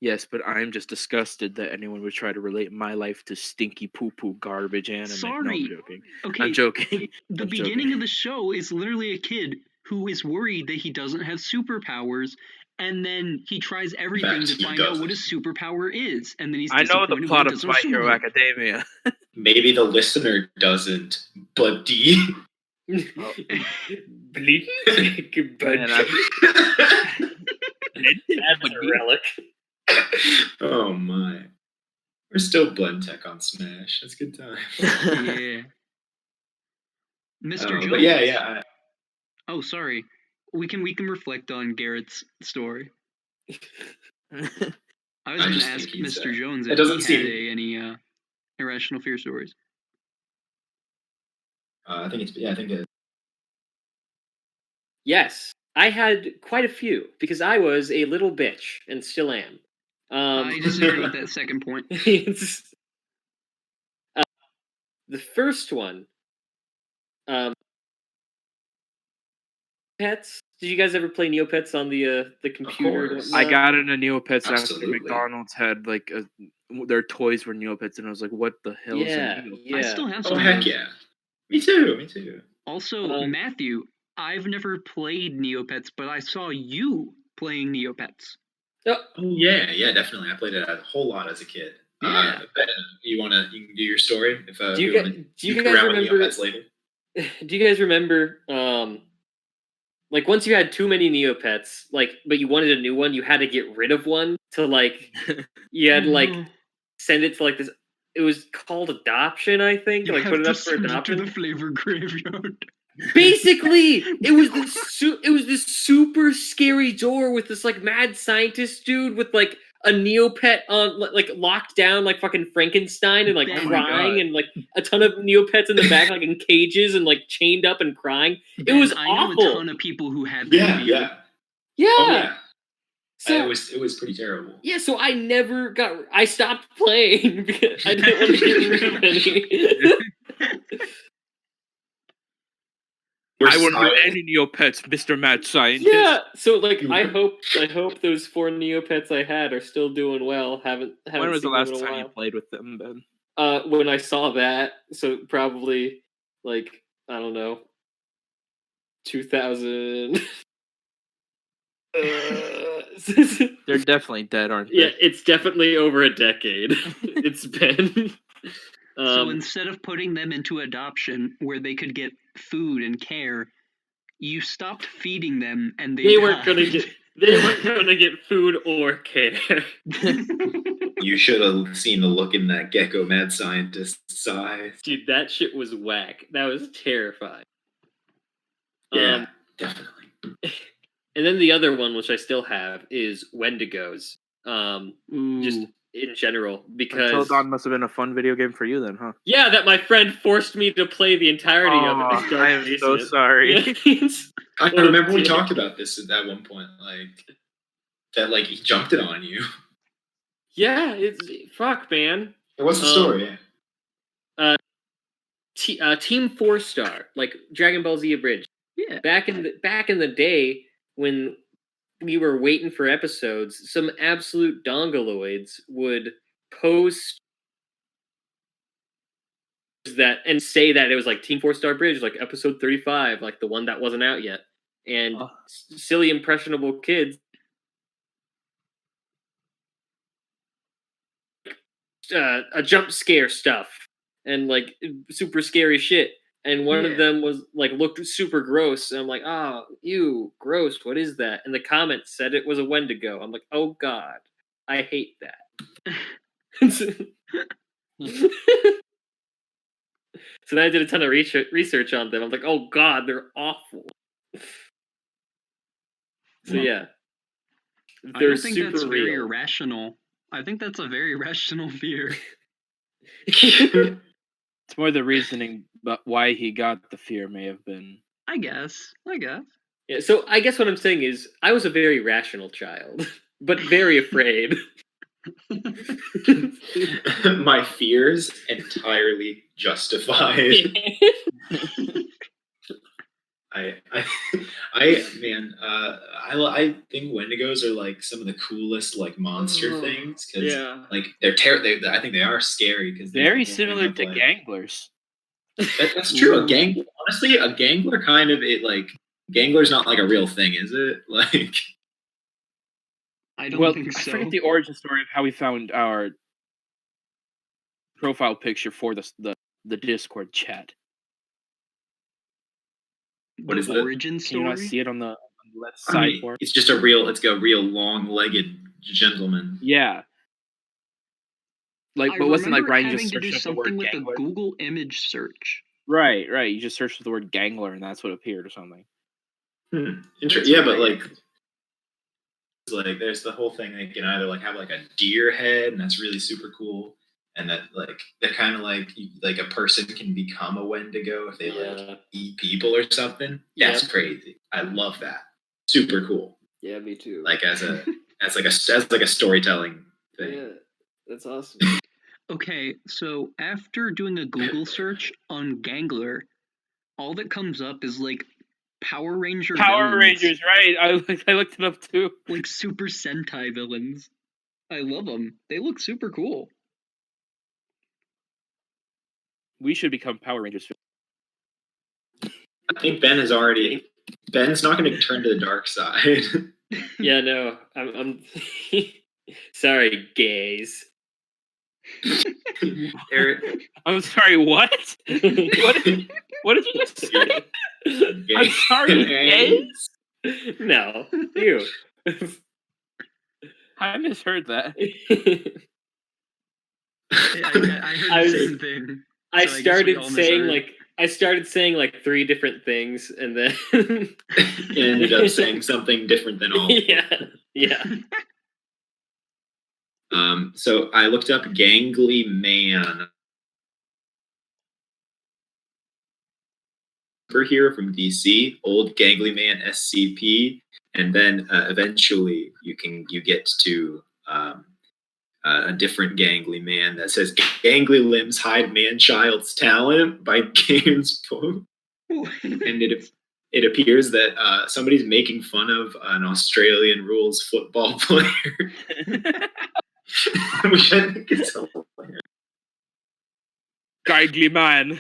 Yes, but I'm just disgusted that anyone would try to relate my life to stinky poo-poo garbage anime. No, Sorry. I'm joking. Okay, I'm joking. the I'm beginning joking. of the show is literally a kid who is worried that he doesn't have superpowers, and then he tries everything Fact, to he find out doesn't. what his superpower is, and then he's I know the disappointed plot when of he My doesn't Hero have Academia. maybe the listener doesn't, but D. Bleep. That's a relic. Oh my. We're still blend tech on Smash. That's a good time. Yeah. Mr. Jones. But yeah. Oh, sorry. We can reflect on Garrett's story. I was going to ask Mr. Jones if he had any irrational fear stories. I think it. Yes, I had quite a few because I was a little bitch and still am. I disagree with that second point. The first one, Neopets. Did you guys ever play Neopets on the computer? I got into Neopets after McDonald's had like their toys were Neopets, and I was like, "What the hell is a Neopet?" I still have some. Oh heck yeah! Me too. Also, Matthew, I've never played Neopets, but I saw you playing Neopets. Oh yeah, definitely. I played it a whole lot as a kid. Yeah. You can do your story if do you guys remember? Later. Do you guys remember? Like once you had too many Neopets, like, but you wanted a new one, you had to get rid of one to like, you had to like send it to like this. It was called adoption, I think. You like put it up for adoption. To the flavor graveyard. Basically, it was this super scary door with this like mad scientist dude with like a Neopet on like locked down like fucking Frankenstein and like crying and like a ton of Neopets in the back like in cages and like chained up and crying. It was awful. I know a ton of people who had that. Yeah. Oh, yeah. So it was pretty terrible. Yeah, so I stopped playing because I didn't want to get rid of any. I wouldn't do any Neopets, Mr. Mad Scientist. Yeah, so like I hope those 4 Neopets I had are still doing well. Haven't when was the seen last them in a time while. you played with them, Ben? When I saw that, so probably like I don't know, 2000. They're definitely dead, aren't they? Yeah, it's definitely over a decade. It's been. So instead of putting them into adoption where they could get food and care, you stopped feeding them and they weren't gonna get food or care. You should have seen the look in that gecko mad scientist's eyes. Dude, that shit was whack. That was terrifying. Yeah, definitely. And then the other one, which I still have, is Wendigos. Just in general, because Until Dawn must have been a fun video game for you then, huh? Yeah, that my friend forced me to play the entirety of it. I am so sorry. I remember we talked about this at that one point, like that, like he jumped it on you. Yeah, it's fuck, man. What's the story? Team 4-Star, like Dragon Ball Z Abridged. Yeah. Back in the day when we were waiting for episodes, some absolute dongoloids would post that and say that it was like Team 4-Star Bridge, like episode 35, like the one that wasn't out yet. And silly impressionable kids a jump scare stuff and like super scary shit. And one of them was like looked super gross, and I'm like, "Oh, ew, gross! What is that?" And the comment said it was a Wendigo. I'm like, "Oh God, I hate that." So then I did a ton of research on them. I'm like, "Oh God, they're awful." So yeah, I don't think that's very irrational. I think that's a very rational fear. It's more the reasoning, but why he got the fear may have been. I guess. Yeah, so I guess what I'm saying is I was a very rational child, but very afraid. My fears entirely justified. I think Wendigos are like some of the coolest like monster things because like they're I think they are scary because very similar to Ganglers. That's true. Honestly, a Gangler kind of Gangler's not like a real thing, is it? Like, I don't think so. I forget the origin story of how we found our profile picture for the Discord chat. What is the that? origin Can you not story? see it on the left I side? mean, it's just a real long-legged gentleman. Yeah. Like, I but wasn't like remember Ryan having just to do searched up the word something with a Gangler? Google image search. Right. You just searched for the word Gangler, and that's what appeared or something. Interesting. Yeah, but like there's the whole thing. They can either like have like a deer head, and that's really super cool, and that like they're kind of like a person can become a Wendigo if they like eat people or something. That's crazy. I love that. Super cool. Yeah, me too. Like as a storytelling thing. Yeah, that's awesome. Okay, so after doing a Google search on Gangler, all that comes up is like Power Ranger Power villains. Rangers, right? I looked it up too. Like Super Sentai villains. I love them. They look super cool. We should become Power Rangers. I think Ben's not going to turn to the dark side. Yeah, no, I'm sorry, gays. I'm sorry, what? What did you just say? I'm sorry, gays? No, you. I misheard that. I heard the same thing. I started saying like 3 different things, and then you ended up saying something different than all. Yeah. So I looked up Gangly Man. Superhero from DC, old Gangly Man SCP, and then eventually you get to a different Gangly Man that says Gangly Limbs Hide Man-Child's Talent by Games Book. And it appears that somebody's making fun of an Australian rules football player. Which I think is hilarious. Gangly Man.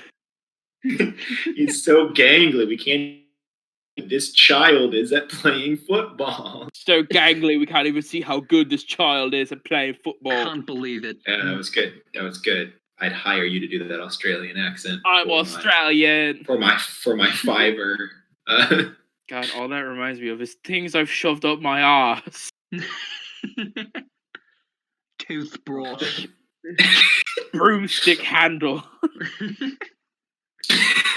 He's so gangly. We can't. This child is at playing football. So gangly, we can't even see how good this child is at playing football. I can't believe it. Yeah, that was good. I'd hire you to do that Australian accent. I'm Australian. For my Fiverr. God, all that reminds me of is things I've shoved up my ass. Toothbrush. Broomstick handle.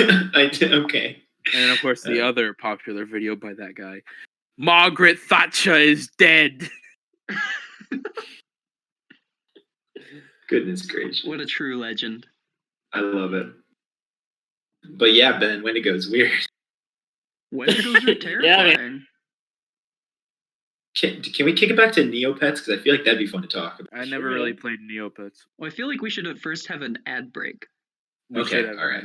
Okay. And of course, the other popular video by that guy. Margaret Thatcher is dead. Goodness gracious. What a true legend. I love it. But yeah, Ben, Wendigo's weird. Wendigos are terrifying. Can we kick it back to Neopets? Because I feel like that'd be fun to talk about. I never really played Neopets. Well, I feel like we should at first have an ad break. Okay, all right.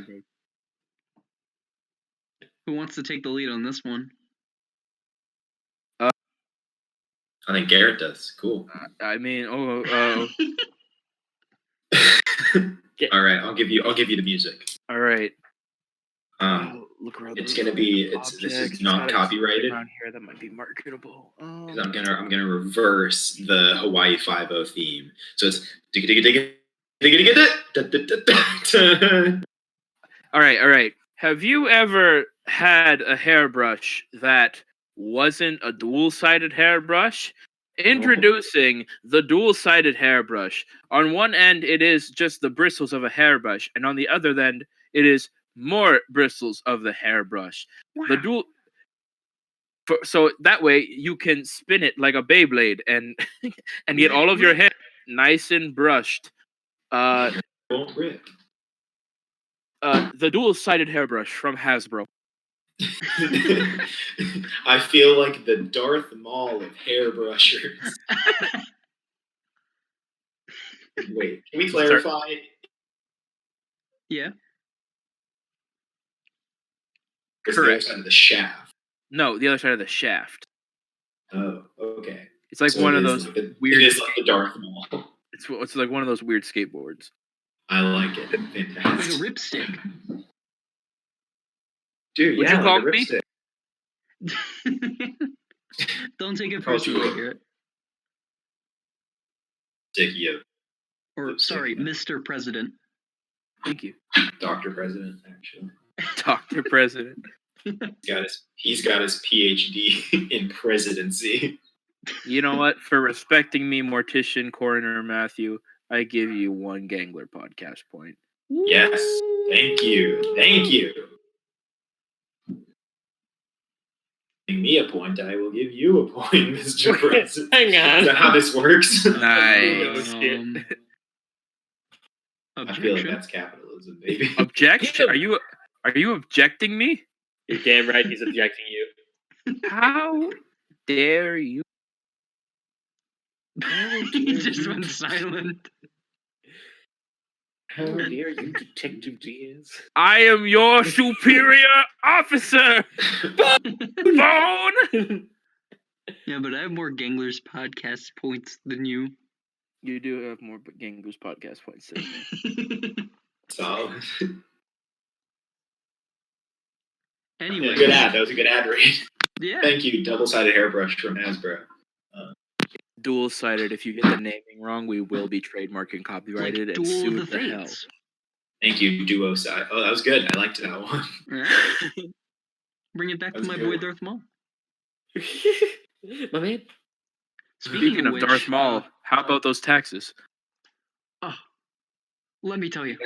Who wants to take the lead on this one? I think Garrett does. Cool. I mean, All right, I'll give you the music. All right. Look around. It's gonna be. This is not copyrighted. Around here, that might be marketable. Because I'm gonna reverse the Hawaii 5-0 theme. So it's All right. Have you ever had a hairbrush that wasn't a dual-sided hairbrush? Introducing the dual-sided hairbrush. On one end, it is just the bristles of a hairbrush, and on the other end, it is more bristles of the hairbrush. Wow. The dual, so that way you can spin it like a Beyblade and get all of your hair nice and brushed. The dual-sided hairbrush from Hasbro. I feel like the Darth Maul of hairbrushers. Wait, can we clarify? Yeah. Correct. The other side of the shaft. No, the other side of the shaft. Oh, okay. It's like one of those weird. It is like the Darth Maul. It's like one of those weird skateboards. I like it. Fantastic. Like a ripstick. Dude, Would you call me? Don't take it personally, Garrett. Stick you. Or, sorry, Mr. President. Thank you, Dr. President, actually. Dr. President. He's got his PhD in presidency. You know what? For respecting me, Mortician Coroner Matthew, I give you 1 Gangler podcast point. Yes. Thank you. Thank you. Giving me a point, I will give you a point, Mr. President. Hang on. Is that how this works? Nice. I feel like that's capitalism, baby. Objection? Are you objecting me? You're damn right he's objecting you. How dare you? He just went silent. How dare you, Detective Diaz? I am your superior officer. Bone. Yeah, but I have more Ganglers podcast points than you. You do have more Ganglers podcast points than me. Solid. Anyway. Good ad. That was a good ad read. Yeah. Thank you, double-sided hairbrush from Hasbro. Dual-sided. If you get the naming wrong, we will be trademarking, copyrighted, and Duel of sued the the hell. Fates. Thank you, duo side. Oh, that was good. I liked that one. Alright. Bring it back to That's my good. boy Darth Maul. My man. Speaking of which, Darth Maul, how about those taxes? Let me tell you.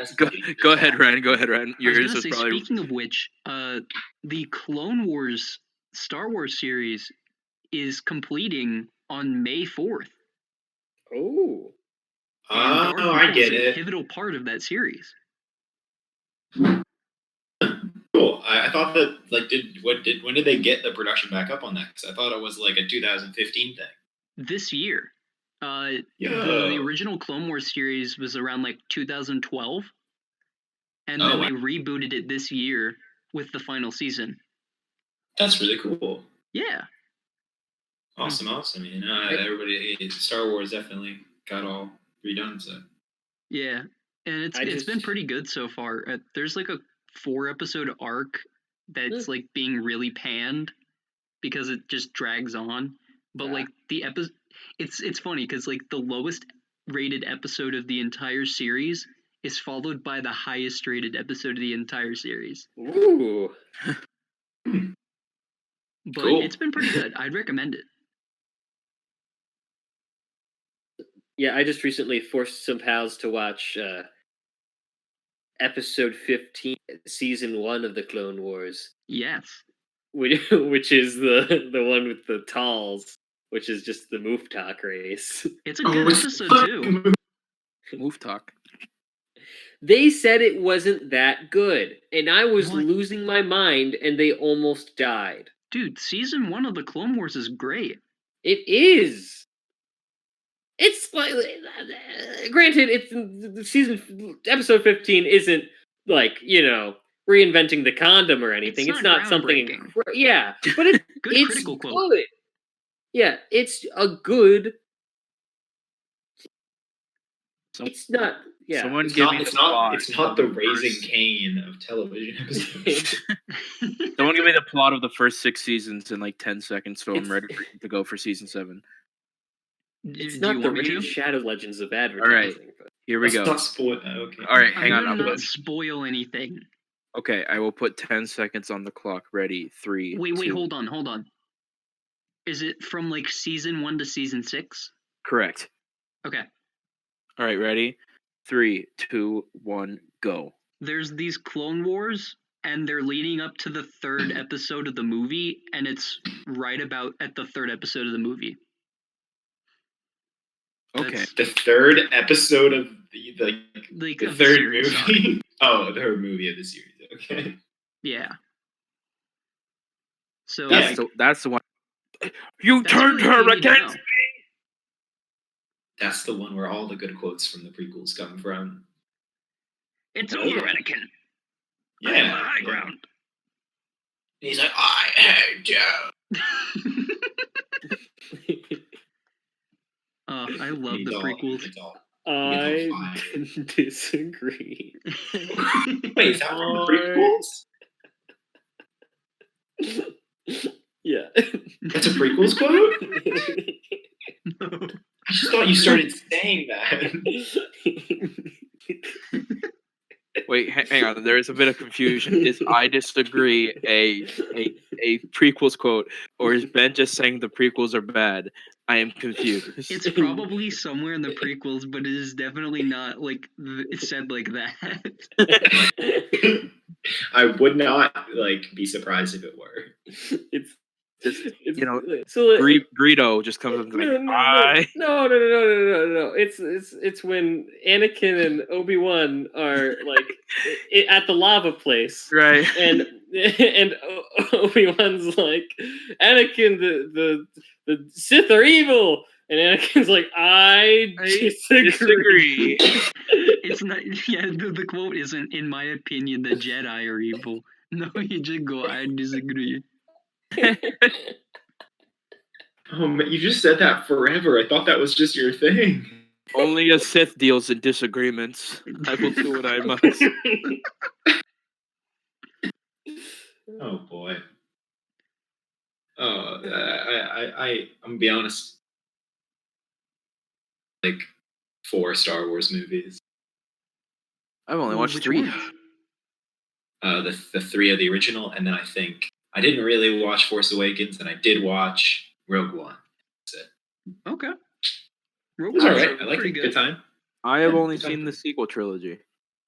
Go ahead, Ryan. Go ahead, Ryan. I was Yours gonna was say, probably speaking of which, the Clone Wars Star Wars series is completing on May 4th. Oh. Oh, Darth Maul I is get a it. pivotal part of that series. Cool. I thought that when did they get the production back up on that? Because I thought it was like a 2015 thing. This year. The Yo. original Clone Wars series was around like 2012. And Oh, then wow. they rebooted it this year with the final season. That's really cool. Yeah. Awesome. You know, everybody, Star Wars definitely got all redone. So Yeah. And it's been pretty good so far. There's like a 4-episode arc that's like being really panned because it just drags on. But like the episode, it's funny because like the lowest rated episode of the entire series is followed by the highest rated episode of the entire series. Ooh. But Cool. It's been pretty good. I'd recommend it. Yeah, I just recently forced some pals to watch episode 15, season 1 of the Clone Wars, Yes. which is the one with the Talls, which is just the Moof Talk race. It's a good episode too. move talk. They said it wasn't that good, and I was What? losing my mind, and they almost died. Dude, season 1 of the Clone Wars is great. It is. It's like, granted, it's the season episode 15 isn't like, you know, reinventing the condom or anything. It's not something, yeah, but Good it's critical quote. good. Yeah, it's a good. It's not. Yeah, Someone it's give not. me It's the not. plot. It's not of the first- Raising Cain of television episodes. Someone give me the plot of the first 6 seasons in like 10 seconds, so I'm It's- ready to go for season 7. it's Do not you the want me Raid to? Shadow Legends of advertising. But Here we Let's go. not spoil. Okay. All right, I'm hang on. gonna I'll not put, spoil anything. okay, I will put 10 seconds on the clock. Ready? 3. Wait, 2. hold on. Is it from like season 1 to season 6? Correct. Okay. All right, ready? 3, 2, 1, go. There's these Clone Wars, and they're leading up to the 3rd episode of the movie, and it's right about at the 3rd episode of the movie. Okay. That's- The 3rd episode of the Like, the of the 3rd series, movie. sorry. Oh, the 3rd movie of the series. Okay. Yeah. So That's the one. You That's turned really all her you need to against know. me. That's the one where all the good quotes from the prequels come from. it's Oh, over, yeah. Anakin. Yeah. I am the high yeah. ground. He's like, I hate you. I love He's the all- prequels. he's all- I fine. disagree. Wait, is that from the prequels? Yeah. That's a prequels quote? I just thought you started saying that. Wait, hang on. There is a bit of confusion. Is I disagree a prequels quote, or is Ben just saying the prequels are bad? I am confused. It's probably somewhere in the prequels, but it is definitely not like said like that. I would not be surprised if it were. It's you know, so Greedo just comes up and like, no. It's when Anakin and Obi-Wan are like at the lava place, right? And Obi-Wan's like, Anakin, the Sith are evil, and Anakin's like, I disagree. It's not. Yeah, the quote isn't, in my opinion, the Jedi are evil. No, you just go, I disagree. Oh man, you just said that forever. I thought that was just your thing. Only a Sith deals in disagreements. I will do what I must. Oh boy. Oh, I'm gonna be honest. 4 Star Wars movies. I've only watched 3. The 3 of the original, and then I think I didn't really watch Force Awakens, and I did watch Rogue One. That's it. Okay. Rogue One's alright. I like it. Good time. I have only seen the sequel trilogy.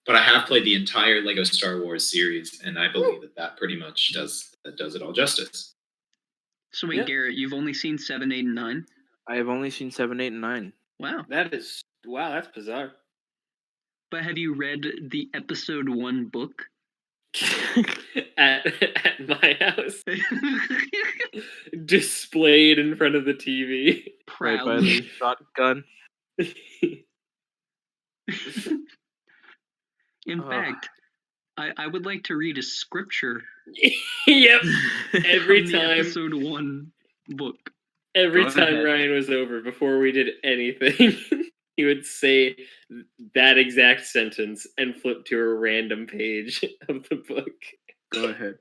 But I have played the entire Lego Star Wars series, and I believe that pretty much does it all justice. So wait, Garrett, you've only seen 7, 8, and 9? I have only seen 7, 8, and 9. Wow. That's bizarre. But have you read the episode 1 book? at my house. Displayed in front of the TV. Right by the shotgun. In fact, I would like to read a scripture. Yep. Every time. Episode 1 book. Every time Ryan was over, before we did anything, he would say that exact sentence and flip to a random page of the book. Go ahead.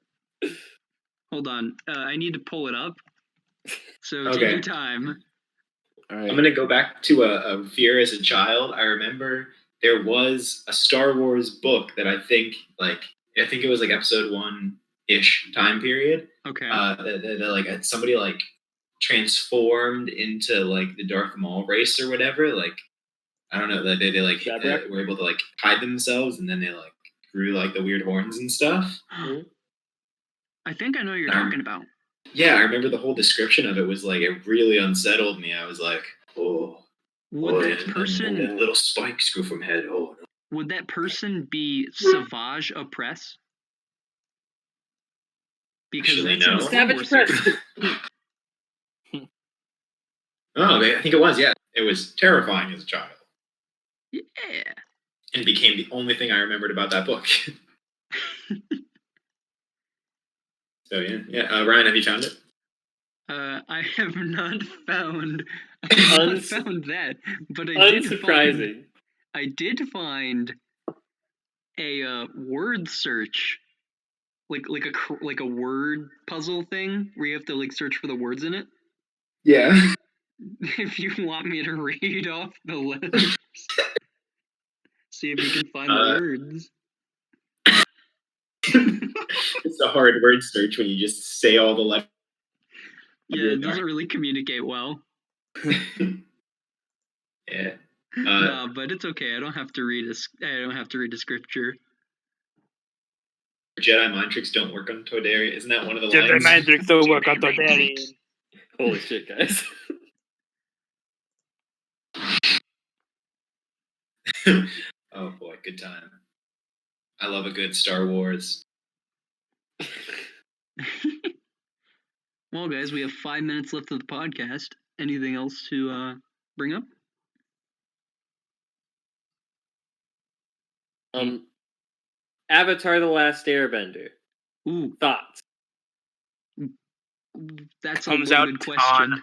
Hold on. I need to pull it up. So Okay. take your time. All right. I'm going to go back to a fear as a child. I remember there was a Star Wars book that I think it was episode 1-ish time period. Okay. That somebody transformed into the Darth Maul race or whatever. I don't know. They were able to hide themselves, and then they grew the weird horns and stuff. I think I know what you're talking about. Yeah, I remember the whole description of it was it really unsettled me. I was like, oh. Would that person and little spikes grew from head? Oh no. Would that person be Savage Opress? Because Actually, that's no. in Savage Opress. Oh, I think it was. Yeah, it was terrifying as a child. Yeah. And became the only thing I remembered about that book. So yeah. Ryan, have you found it? I have not found that, but I did find a word search, like a word puzzle thing where you have to search for the words in it. Yeah. If you want me to read off the letters, see if you can find the words. It's a hard word search when you just say all the letters. Yeah, it doesn't really communicate well. Yeah. No, but it's okay. I don't have to read a scripture. Jedi mind tricks don't work on Todaria. Isn't that one of the Jedi lines? mind tricks don't work on Todaria. Holy shit, guys. Oh boy, good time. I love a good Star Wars. Well, guys, we have 5 minutes left of the podcast. Anything else to bring up? Avatar: The Last Airbender. Ooh, thoughts? That's a loaded question.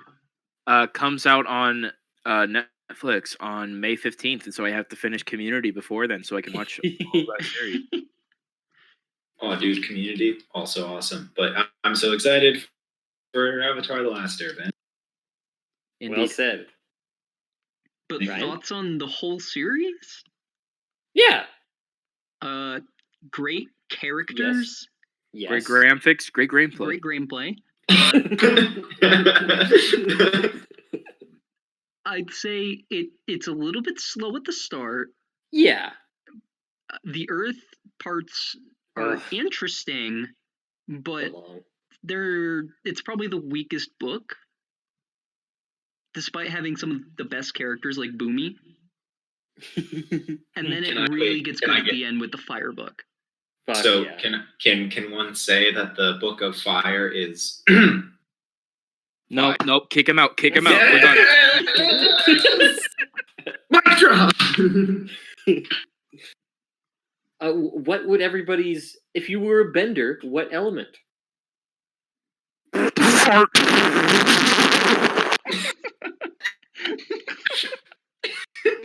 Comes out on Netflix on May 15th, and so I have to finish Community before then, so I can watch all that series. Oh, dude, Community, also awesome. But I'm so excited for Avatar: The Last Airbender. Well said. But Right. thoughts on the whole series? Yeah. Great characters. Yes. Great graphics, great gameplay. Great gameplay. I'd say it's a little bit slow at the start. Yeah. The Earth parts are Ugh. interesting, but Long. it's probably the weakest book, despite having some of the best characters like Boomy. And then it really gets good at the end with the Fire book. Fuck So yeah. can one say that the Book of Fire is? Nope, kick him out. We're done. Mic drop. What would everybody's... If you were a bender, what element?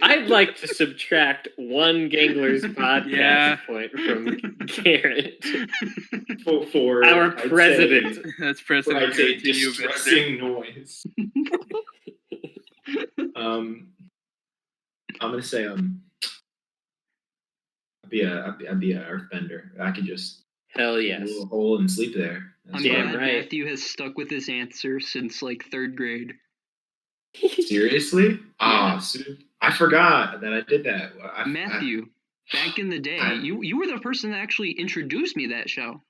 I'd like to subtract one Gangler's podcast point from Garrett. For Our I'd president. say- That's for, President. I'd say Continue, mister. distressing noise. I'm gonna say I'd be a earthbender. I could just Hell a yes. little hole and sleep there. I'm Damn glad right. Matthew has stuck with his answer since like 3rd grade. Seriously? I forgot that I did that. Matthew, back in the day, you were the person that actually introduced me to that show.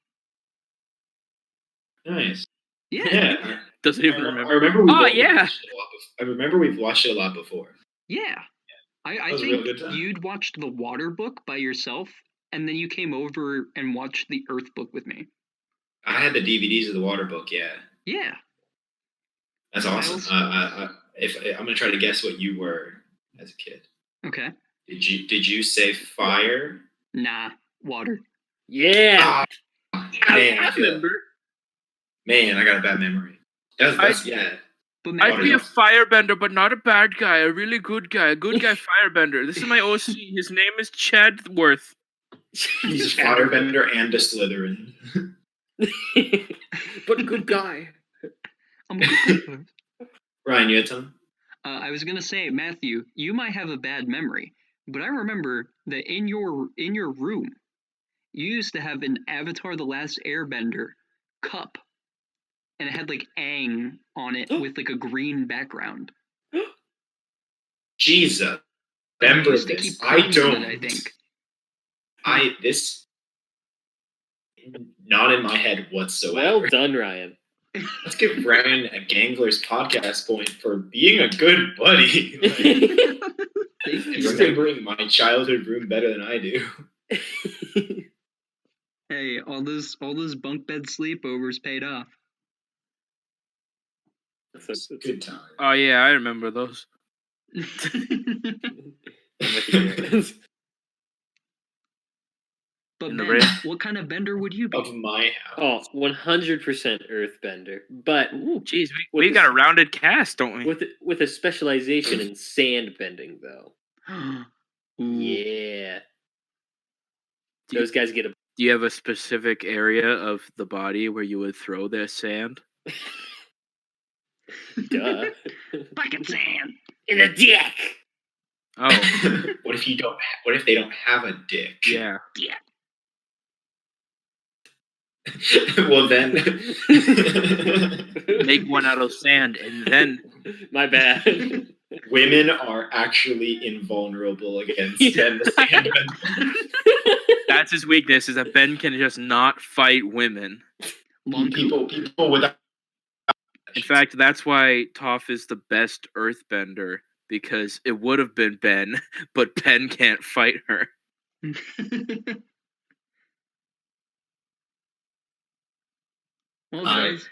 Nice. Yeah. Doesn't even remember. I remember. Yeah. I remember we've watched it a lot before. Yeah. I was a real think good time. you'd watched the Water book by yourself, and then you came over and watched the Earth book with me. I had the DVDs of the Water book. Yeah. Yeah. That's awesome. If I'm gonna try to guess what you were as a kid. Okay. Did you say fire? Nah, water. Yeah. Man, I remember. Man, I got a bad memory. That's yeah. But I'd be a Matthew, firebender, but not a bad guy. A really good guy. A good guy firebender. This is my OC. His name is Chadworth. He's a firebender and a Slytherin. But good guy. Ryan, you had something? I was gonna say, Matthew, you might have a bad memory, but I remember that in your room, you used to have an Avatar: The Last Airbender cup, and it had like Aang on it with like a green background. Jesus, I remember used to this? keep I playing with don't. it, I think. This not in my head whatsoever. Well done, Ryan. Let's give Ryan a Gangler's podcast point for being a good buddy. Remembering my childhood room better than I do. Hey, all those bunk bed sleepovers paid off. It's a good time. Oh yeah, I remember those. But In the Ben, rain. what kind of bender would you be? Of my Oh, house. 100% Earthbender. But Jeez, we got a rounded cast, don't we? with a specialization in sand bending, though. Ooh. Yeah. Do you- Those guys get a... Do you have a specific area of the body where you would throw their sand? Duh. Fucking sand. In the dick! Oh, What if they don't have a dick? yeah. Well then, Make one out of sand, and then My bad. women are actually invulnerable against Yeah. Ben the Sandman. that's his weakness, is that Ben can just not fight women. Long People without. In fact, that's why Toph is the best earthbender, because it would have been Ben, but Ben can't fight her. Well, guys,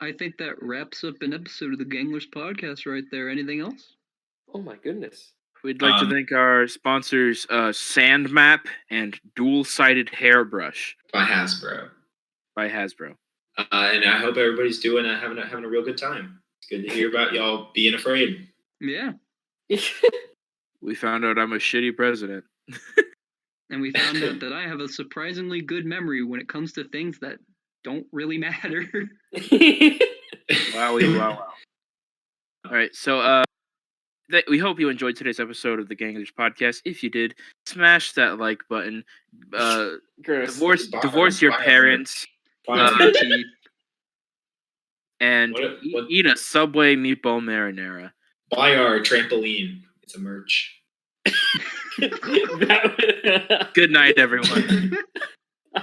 I think that wraps up an episode of the Ganglers podcast right there. Anything else? Oh my goodness. We'd like to thank our sponsors, Sand Map and Dual-Sided Hairbrush By Hasbro. by Hasbro. And I hope everybody's having a real good time. It's good to hear about y'all being afraid. Yeah. We found out I'm a shitty president. And we found out that I have a surprisingly good memory when it comes to things that don't really matter. Wow. All right, so we hope you enjoyed today's episode of the Ganglish Podcast. If you did, smash that like button. Gross. Divorce your parents. And eat a Subway meatball marinara. Buy our trampoline. It's a merch. Good night, everyone.